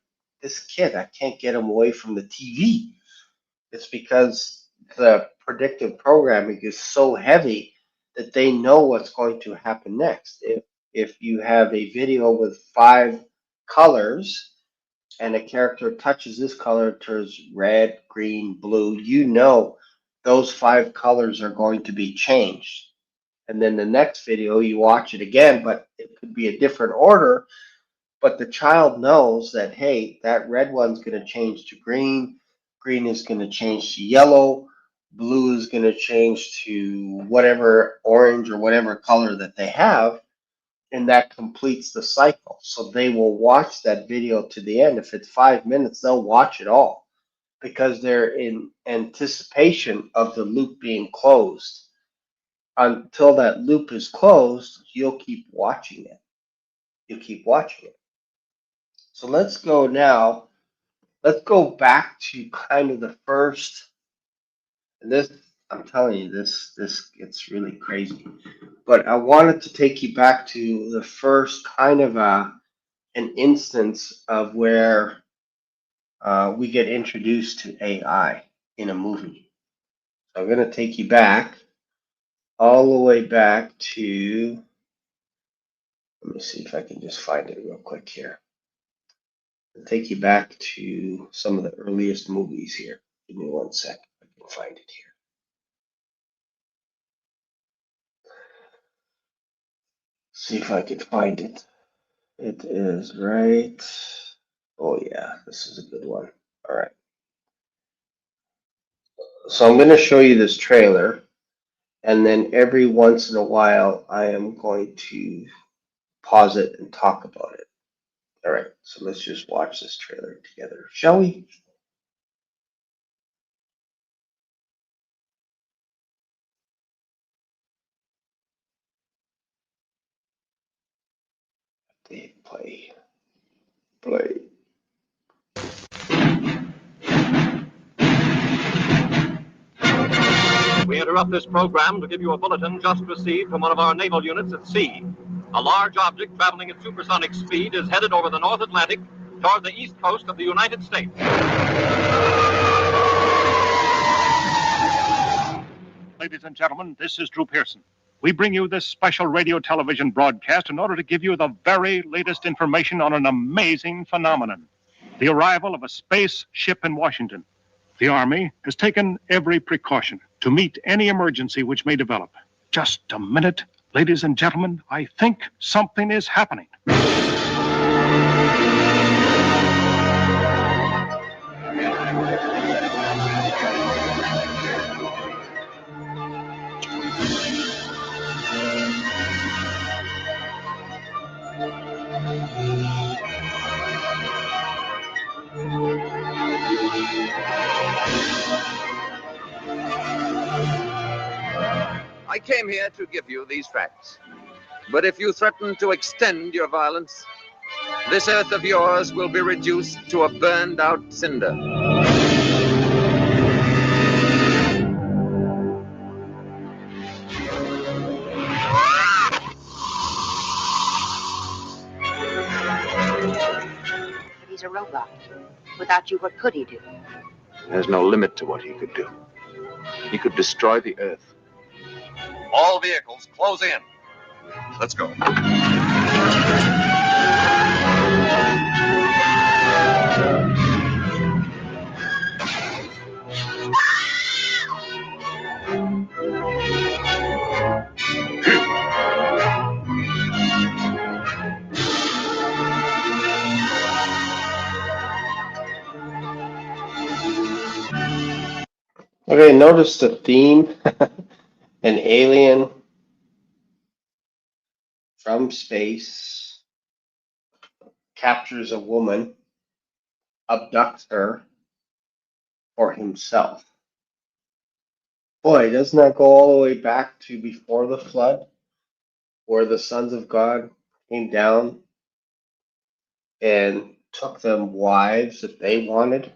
this kid, I can't get him away from the TV. It's because the predictive programming is so heavy that they know what's going to happen next. If you have a video with 5 colors and a character touches this color, it turns red, green, blue, you know those 5 colors are going to be changed. And then the next video, you watch it again, but it could be a different order. But the child knows that, hey, that red one's going to change to green, green is going to change to yellow, blue is going to change to whatever orange or whatever color that they have. And that completes the cycle. So they will watch that video to the end. If it's 5 minutes, they'll watch it all because they're in anticipation of the loop being closed. Until that loop is closed, you'll keep watching it. You keep watching it. So let's go now. Let's go back to kind of the first. And this, I'm telling you, this gets really crazy. But I wanted to take you back to the first kind of an instance of where we get introduced to AI in a movie. So I'm going to take you back, all the way back to, let me see if I can just find it real quick here. I'll take you back to some of the earliest movies here. Give me 1 sec. I can find it here. See if I can find it. It is right. Oh yeah, this is a good one. All right. So I'm going to show you this trailer, and then every once in a while I am going to pause it and talk about it. All right, so let's just watch this trailer together, shall we? Play. Play. We interrupt this program to give you a bulletin just received from one of our naval units at sea. A large object traveling at supersonic speed is headed over the North Atlantic toward the east coast of the United States. Ladies and gentlemen, this is Drew Pearson. We bring you this special radio television broadcast in order to give you the very latest information on an amazing phenomenon, the arrival of a space ship in Washington. The Army has taken every precaution to meet any emergency which may develop. Just a minute, Ladies and gentlemen, I think something is happening. I came here to give you these facts. But if you threaten to extend your violence, this earth of yours will be reduced to a burned out cinder. But he's a robot. Without you, what could he do? There's no limit to what he could do. He could destroy the Earth. All vehicles, close in. Let's go. Okay, notice the theme. An alien from space captures a woman, abducts her for himself. Boy, doesn't that go all the way back to before the flood, where the sons of God came down and took them wives that they wanted?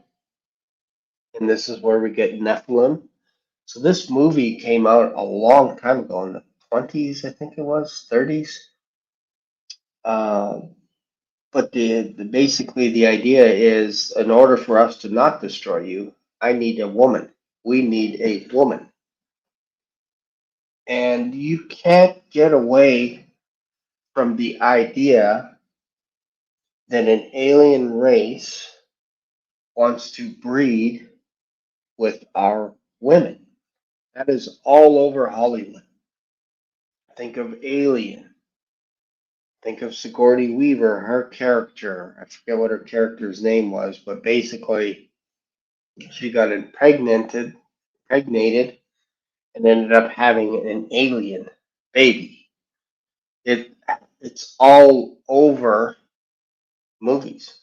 And this is where we get Nephilim. So this movie came out a long time ago, in the 20s, I think it was, 30s. But basically the idea is, in order for us to not destroy you, I need a woman. We need a woman. And you can't get away from the idea that an alien race wants to breed with our women. That is all over Hollywood. Think of Alien. Think of Sigourney Weaver, her character. I forget what her character's name was, but basically she got impregnated, and ended up having an alien baby. It's all over movies.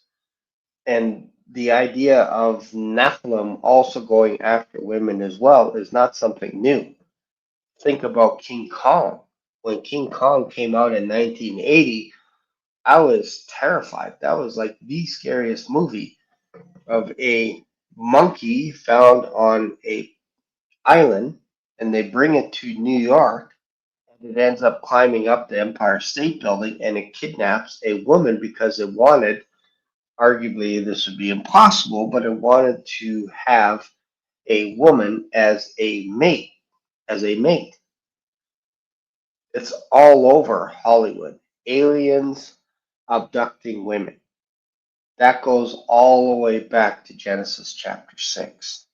And the idea of Nephilim also going after women as well is not something new. Think about King Kong. When King Kong came out in 1980, I was terrified. That was like the scariest movie of a monkey found on a island, and they bring it to New York, and it ends up climbing up the Empire State Building, and it kidnaps a woman because it wanted, arguably this would be impossible, but it wanted to have a woman as a mate, It's all over Hollywood. Aliens abducting women. That goes all the way back to Genesis chapter 6.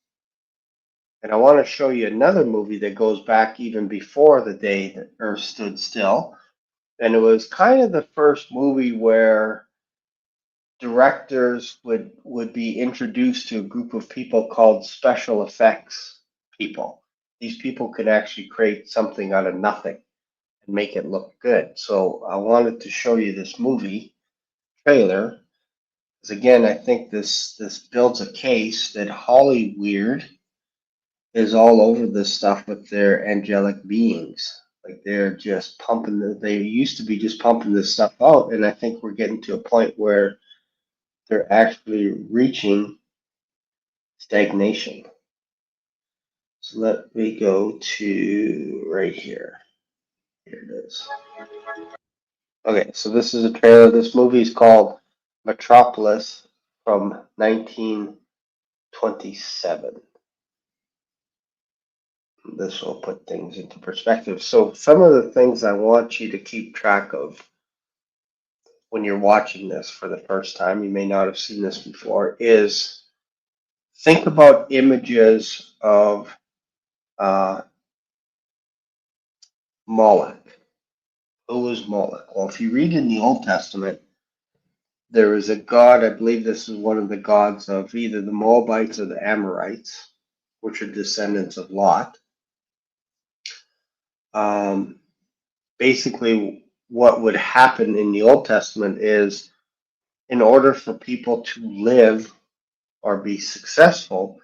And I want to show you another movie that goes back even before the day that Earth stood still. And it was kind of the first movie where directors would be introduced to a group of people called special effects people. These people could actually create something out of nothing and make it look good. So I wanted to show you this movie trailer, because again, I think this builds a case that Hollyweird is all over this stuff with their angelic beings. Like they're just they used to be just pumping this stuff out, and I think we're getting to a point where they're actually reaching stagnation. So let me go to right here. Here it is. Okay, so this is a trailer. This movie is called Metropolis from 1927. This will put things into perspective. So some of the things I want you to keep track of when you're watching this for the first time, you may not have seen this before, is think about images of Moloch. Who was Moloch? Well, if you read in the Old Testament, there is a god, I believe this is one of the gods of either the Moabites or the Amorites, which are descendants of Lot. Basically, what would happen in the Old Testament is in order for people to live or be successful,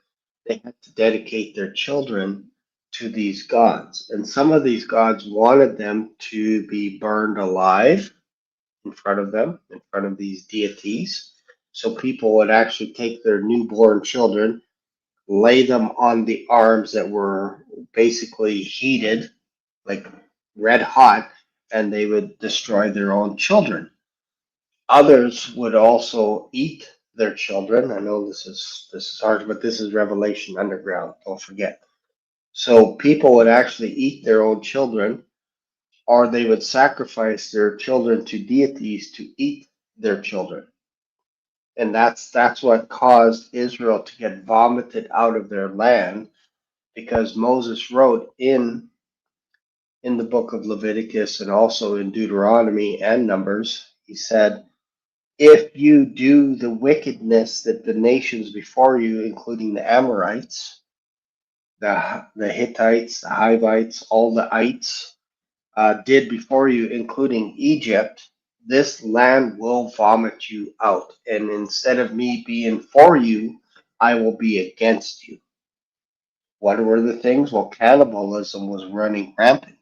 they had to dedicate their children to these gods. And some of these gods wanted them to be burned alive in front of them, in front of these deities. So people would actually take their newborn children, lay them on the arms that were basically heated, like red hot, and they would destroy their own children. Others would also eat their children. I know this is hard, but this is Revelation Underground. Don't forget. So people would actually eat their own children, or they would sacrifice their children to deities to eat their children. And that's what caused Israel to get vomited out of their land, because Moses wrote in the book of Leviticus and also in Deuteronomy and Numbers, he said, if you do the wickedness that the nations before you, including the Amorites, the Hittites, the Hivites, all the ites, did before you, including Egypt, this land will vomit you out. And instead of me being for you, I will be against you. What were the things? Well, cannibalism was running rampant.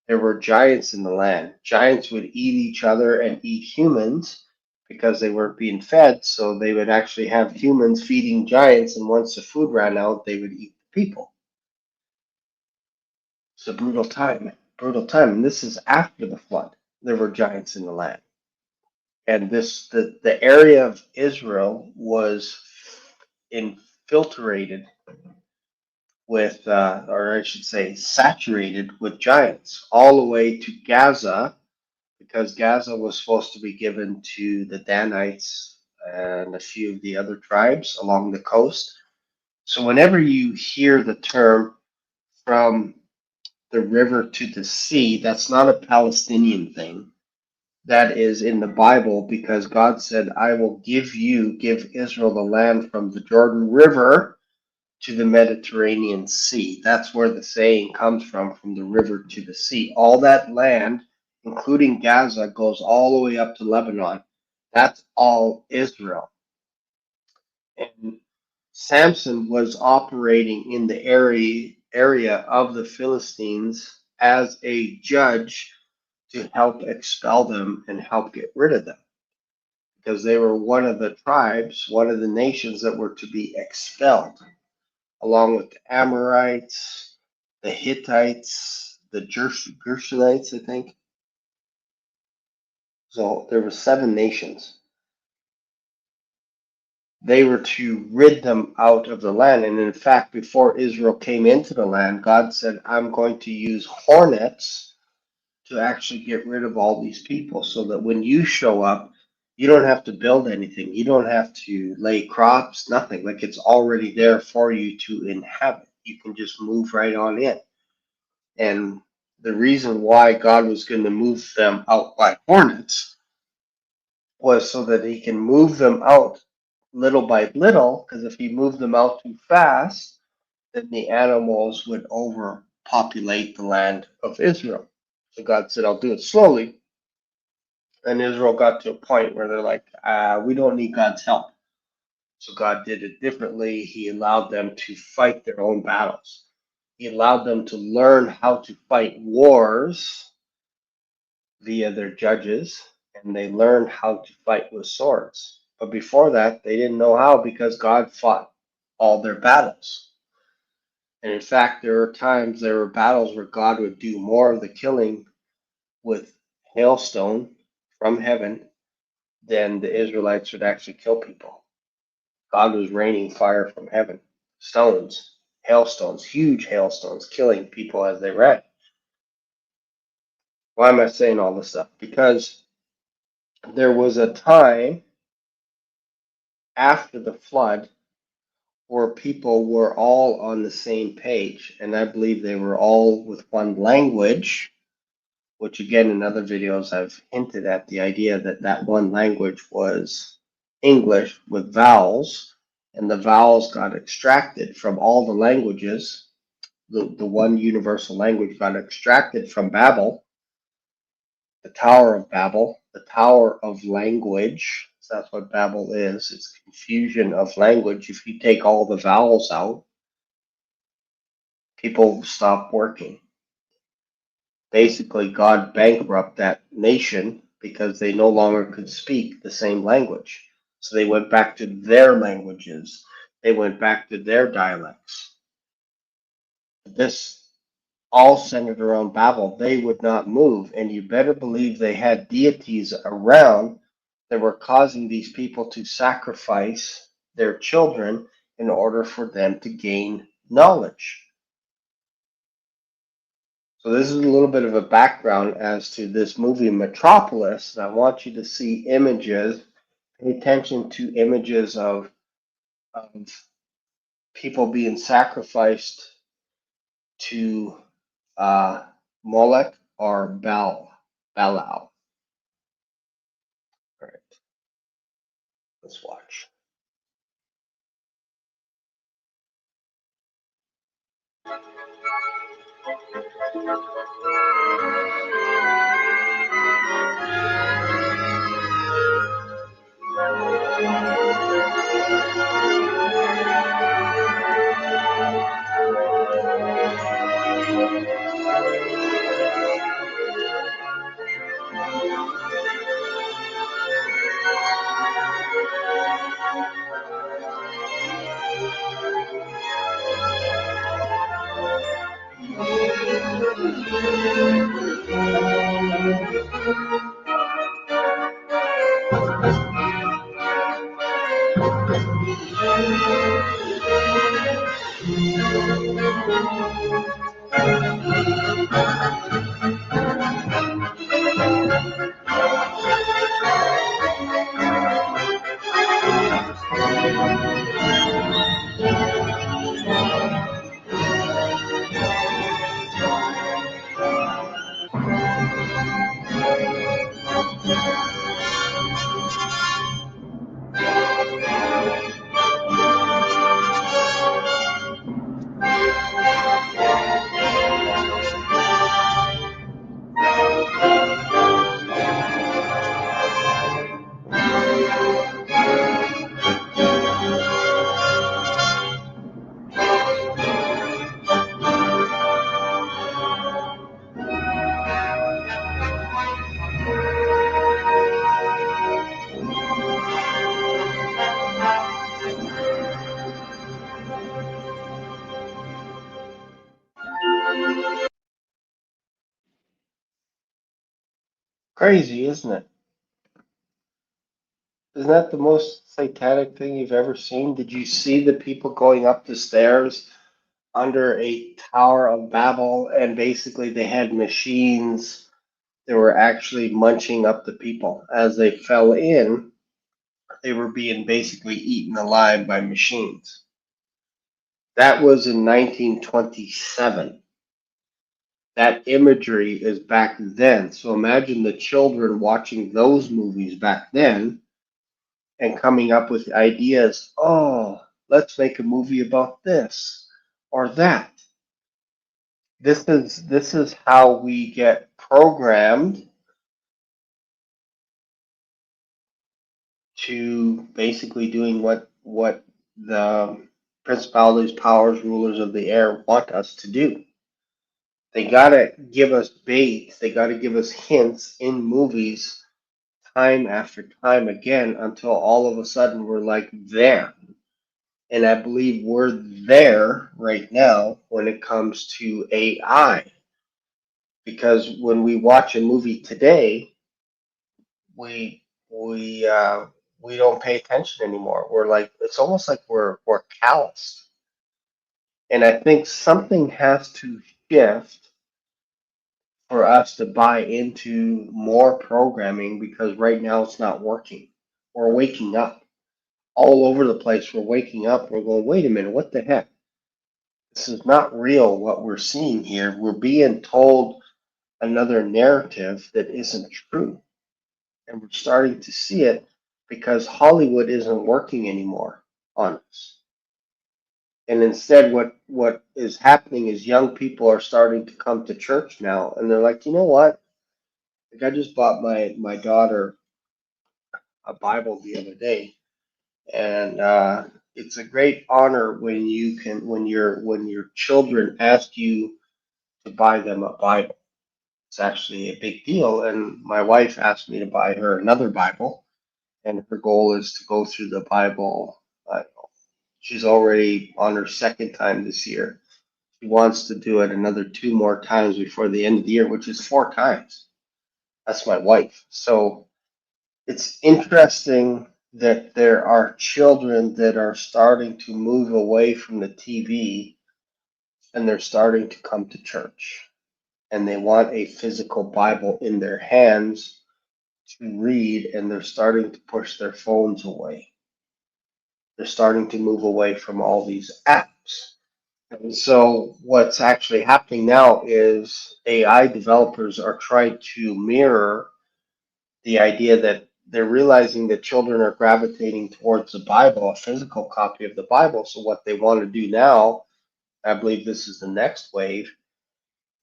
There were giants in the land. Giants would eat each other and eat humans because they weren't being fed. So they would actually have humans feeding giants. And once the food ran out, they would eat the people. It's a brutal time. Brutal time. And this is after the flood. There were giants in the land. And the area of Israel was infiltrated with, or I should say, saturated with giants, all the way to Gaza, because Gaza was supposed to be given to the Danites and a few of the other tribes along the coast. So whenever you hear the term from the river to the sea, that's not a Palestinian thing. That is in the Bible, because God said, I will give Israel the land from the Jordan River to the Mediterranean Sea. That's where the saying comes from the river to the sea. All that land, including Gaza, goes all the way up to Lebanon. That's all Israel. And Samson was operating in the area of the Philistines as a judge to help expel them and help get rid of them, because they were one of the tribes, one of the nations that were to be expelled, along with the Amorites, the Hittites, the Gershonites, I think. So there were 7 nations. They were to rid them out of the land. And in fact, before Israel came into the land, God said, I'm going to use hornets to actually get rid of all these people, so that when you show up, you don't have to build anything. You don't have to lay crops, nothing. Like, it's already there for you to inhabit. You can just move right on in. And the reason why God was going to move them out by hornets was so that he can move them out little by little, because if he moved them out too fast, then the animals would overpopulate the land of Israel. So God said, I'll do it slowly. And Israel got to a point where they're like, we don't need God's help. So God did it differently. He allowed them to fight their own battles. He allowed them to learn how to fight wars via their judges, and they learned how to fight with swords. But before that, they didn't know how, because God fought all their battles. And in fact, there were battles where God would do more of the killing with hailstone from heaven than the Israelites would actually kill people. God was raining fire from heaven, stones, hailstones, huge hailstones, killing people as they ran. Why am I saying all this stuff? Because there was a time after the flood where people were all on the same page, and I believe they were all with one language, which again in other videos I've hinted at the idea that that one language was English with vowels, and the vowels got extracted from all the languages. The one universal language got extracted from Babel, the Tower of Babel, the Tower of Language. So that's what Babel is. It's confusion of language. If you take all the vowels out, people stop working. Basically, God bankrupted that nation because they no longer could speak the same language. So they went back to their languages. They went back to their dialects. This all centered around Babel. They would not move, and you better believe they had deities around that were causing these people to sacrifice their children in order for them to gain knowledge. So this is a little bit of a background as to this movie Metropolis. I want you to see images, pay attention to images of people being sacrificed to Molech or Belial. All right, let's watch. Crazy, isn't it? Isn't that the most satanic thing you've ever seen? Did you see the people going up the stairs under a Tower of Babel, and basically they had machines that were actually munching up the people as they fell in? They were being basically eaten alive by machines. That was in 1927. That imagery is back then. So imagine the children watching those movies back then and coming up with ideas. Oh, let's make a movie about this or that. This is how we get programmed to basically doing what the principalities, powers, rulers of the air want us to do. They gotta give us baits. They gotta give us hints in movies time after time again until all of a sudden we're like there. And I believe we're there right now when it comes to AI. Because when we watch a movie today, we don't pay attention anymore. We're like, it's almost like we're calloused. And I think something has to shift for us to buy into more programming, because right now it's not working. We're waking up all over the place. We're waking up. We're going, wait a minute, what the heck? This is not real what we're seeing here. We're being told another narrative that isn't true. And we're starting to see it because Hollywood isn't working anymore on us. And instead, what is happening is young people are starting to come to church now, and they're like, you know what? Like I just bought my daughter a Bible the other day, and it's a great honor when you can when your children ask you to buy them a Bible. It's actually a big deal. And my wife asked me to buy her another Bible, and her goal is to go through the Bible. She's already on her second time this year. She wants to do it another two more times before the end of the year, which is four times. That's my wife. So it's interesting that there are children that are starting to move away from the TV and they're starting to come to church and they want a physical Bible in their hands to read, and they're starting to push their phones away. They're starting to move away from all these apps. And so what's actually happening now is AI developers are trying to mirror the idea that they're realizing that children are gravitating towards the Bible, a physical copy of the Bible. So what they want to do now, I believe this is the next wave,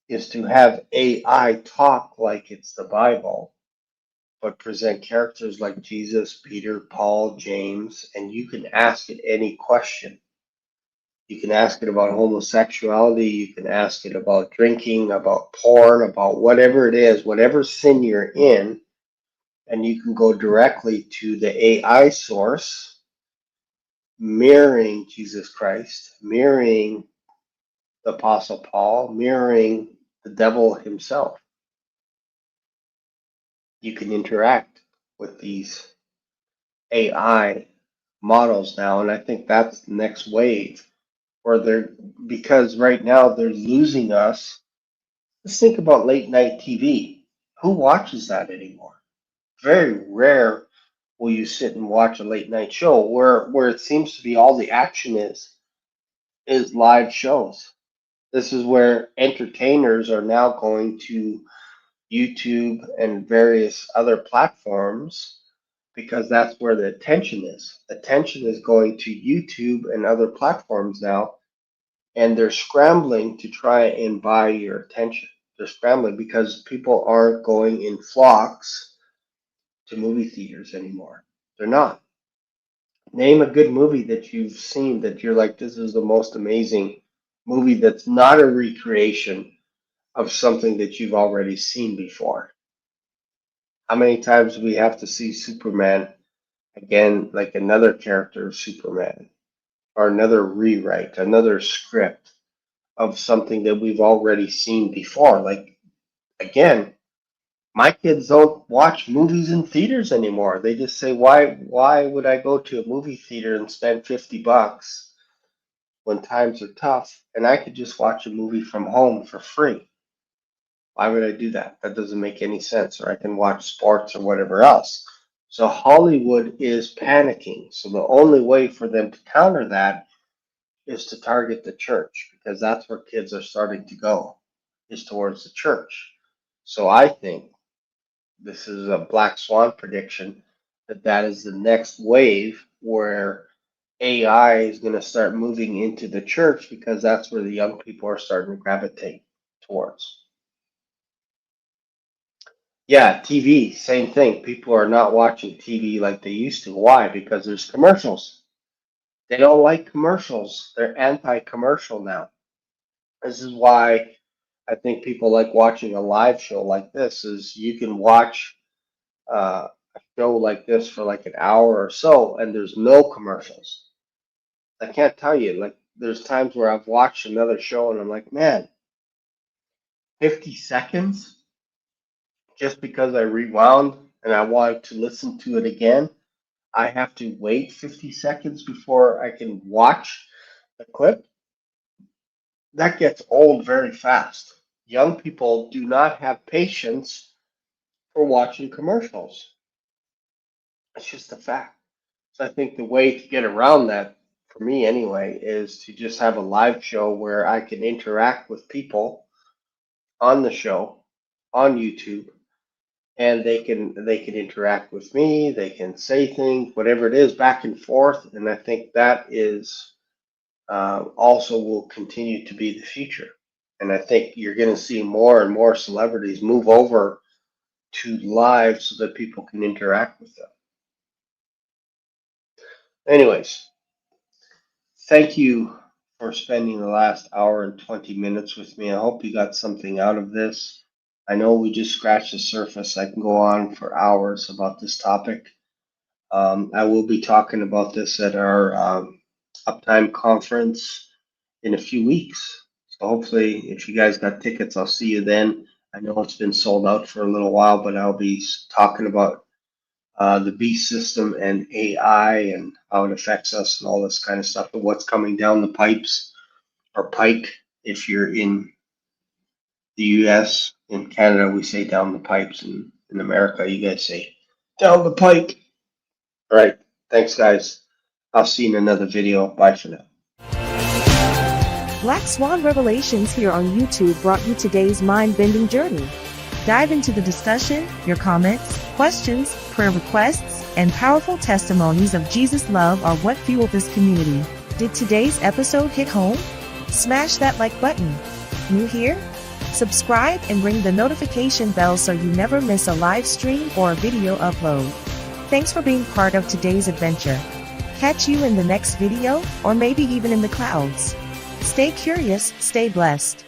is to have AI talk like it's the Bible, but present characters like Jesus, Peter, Paul, James, and you can ask it any question. You can ask it about homosexuality. You can ask it about drinking, about porn, about whatever it is, whatever sin you're in, and you can go directly to the AI source, mirroring Jesus Christ, mirroring the Apostle Paul, mirroring the devil himself. You can interact with these AI models now, and I think that's the next wave where they're, because right now they're losing us. Let's think about late night TV. Who watches that anymore? Very rare will you sit and watch a late night show where it seems to be all the action is live shows. This is where entertainers are now going to YouTube and various other platforms because that's where the attention is. Attention is going to YouTube and other platforms now, and they're scrambling to try and buy your attention. They're scrambling because people aren't going in flocks to movie theaters anymore. They're not. Name a good movie that you've seen that you're like, this is the most amazing movie that's not a recreation of something that you've already seen before. How many times do we have to see Superman again, like another character of Superman, or another rewrite, another script of something that we've already seen before? Like, again, my kids don't watch movies in theaters anymore. They just say, why would I go to a movie theater and spend $50 when times are tough and I could just watch a movie from home for free? Why would I do that? That doesn't make any sense. Or I can watch sports or whatever else. So Hollywood is panicking. So the only way for them to counter that is to target the church, because that's where kids are starting to go, is towards the church. So I think this is a black swan prediction that is the next wave where AI is going to start moving into the church, because that's where the young people are starting to gravitate towards. Yeah, TV, same thing. People are not watching TV like they used to. Why? Because there's commercials. They don't like commercials. They're anti-commercial now. This is why I think people like watching a live show like this, is you can watch a show like this for like an hour or so and there's no commercials. I can't tell you, like there's times where I've watched another show and I'm like, man, 50 seconds just because I rewound and I wanted to listen to it again. I have to wait 50 seconds before I can watch the clip. That gets old very fast. Young people do not have patience for watching commercials. It's just a fact. So I think the way to get around that, for me anyway, is to just have a live show where I can interact with people on the show on YouTube, and they can interact with me. They can say things, whatever it is, back and forth. And I think that is also will continue to be the future. And I think you're going to see more and more celebrities move over to live so that people can interact with them. Anyways, thank you for spending the last hour and 20 minutes with me. I hope you got something out of this. I know we just scratched the surface. I can go on for hours about this topic. I will be talking about this at our Uptime conference in a few weeks. So hopefully, if you guys got tickets, I'll see you then. I know it's been sold out for a little while, but I'll be talking about the B system and AI and how it affects us and all this kind of stuff, and what's coming down the pipes or pike. If you're in the US, in Canada, we say down the pipes, and in America, you guys say down the pike. All right. Thanks, guys. I'll see you in another video. Bye for now. Black Swan Revelations here on YouTube brought you today's mind-bending journey. Dive into the discussion, your comments, questions, prayer requests, and powerful testimonies of Jesus' love are what fuel this community. Did today's episode hit home? Smash that like button. New here? Subscribe and ring the notification bell so you never miss a live stream or a video upload. Thanks for being part of today's adventure. Catch you in the next video, or maybe even in the clouds. Stay curious, stay blessed.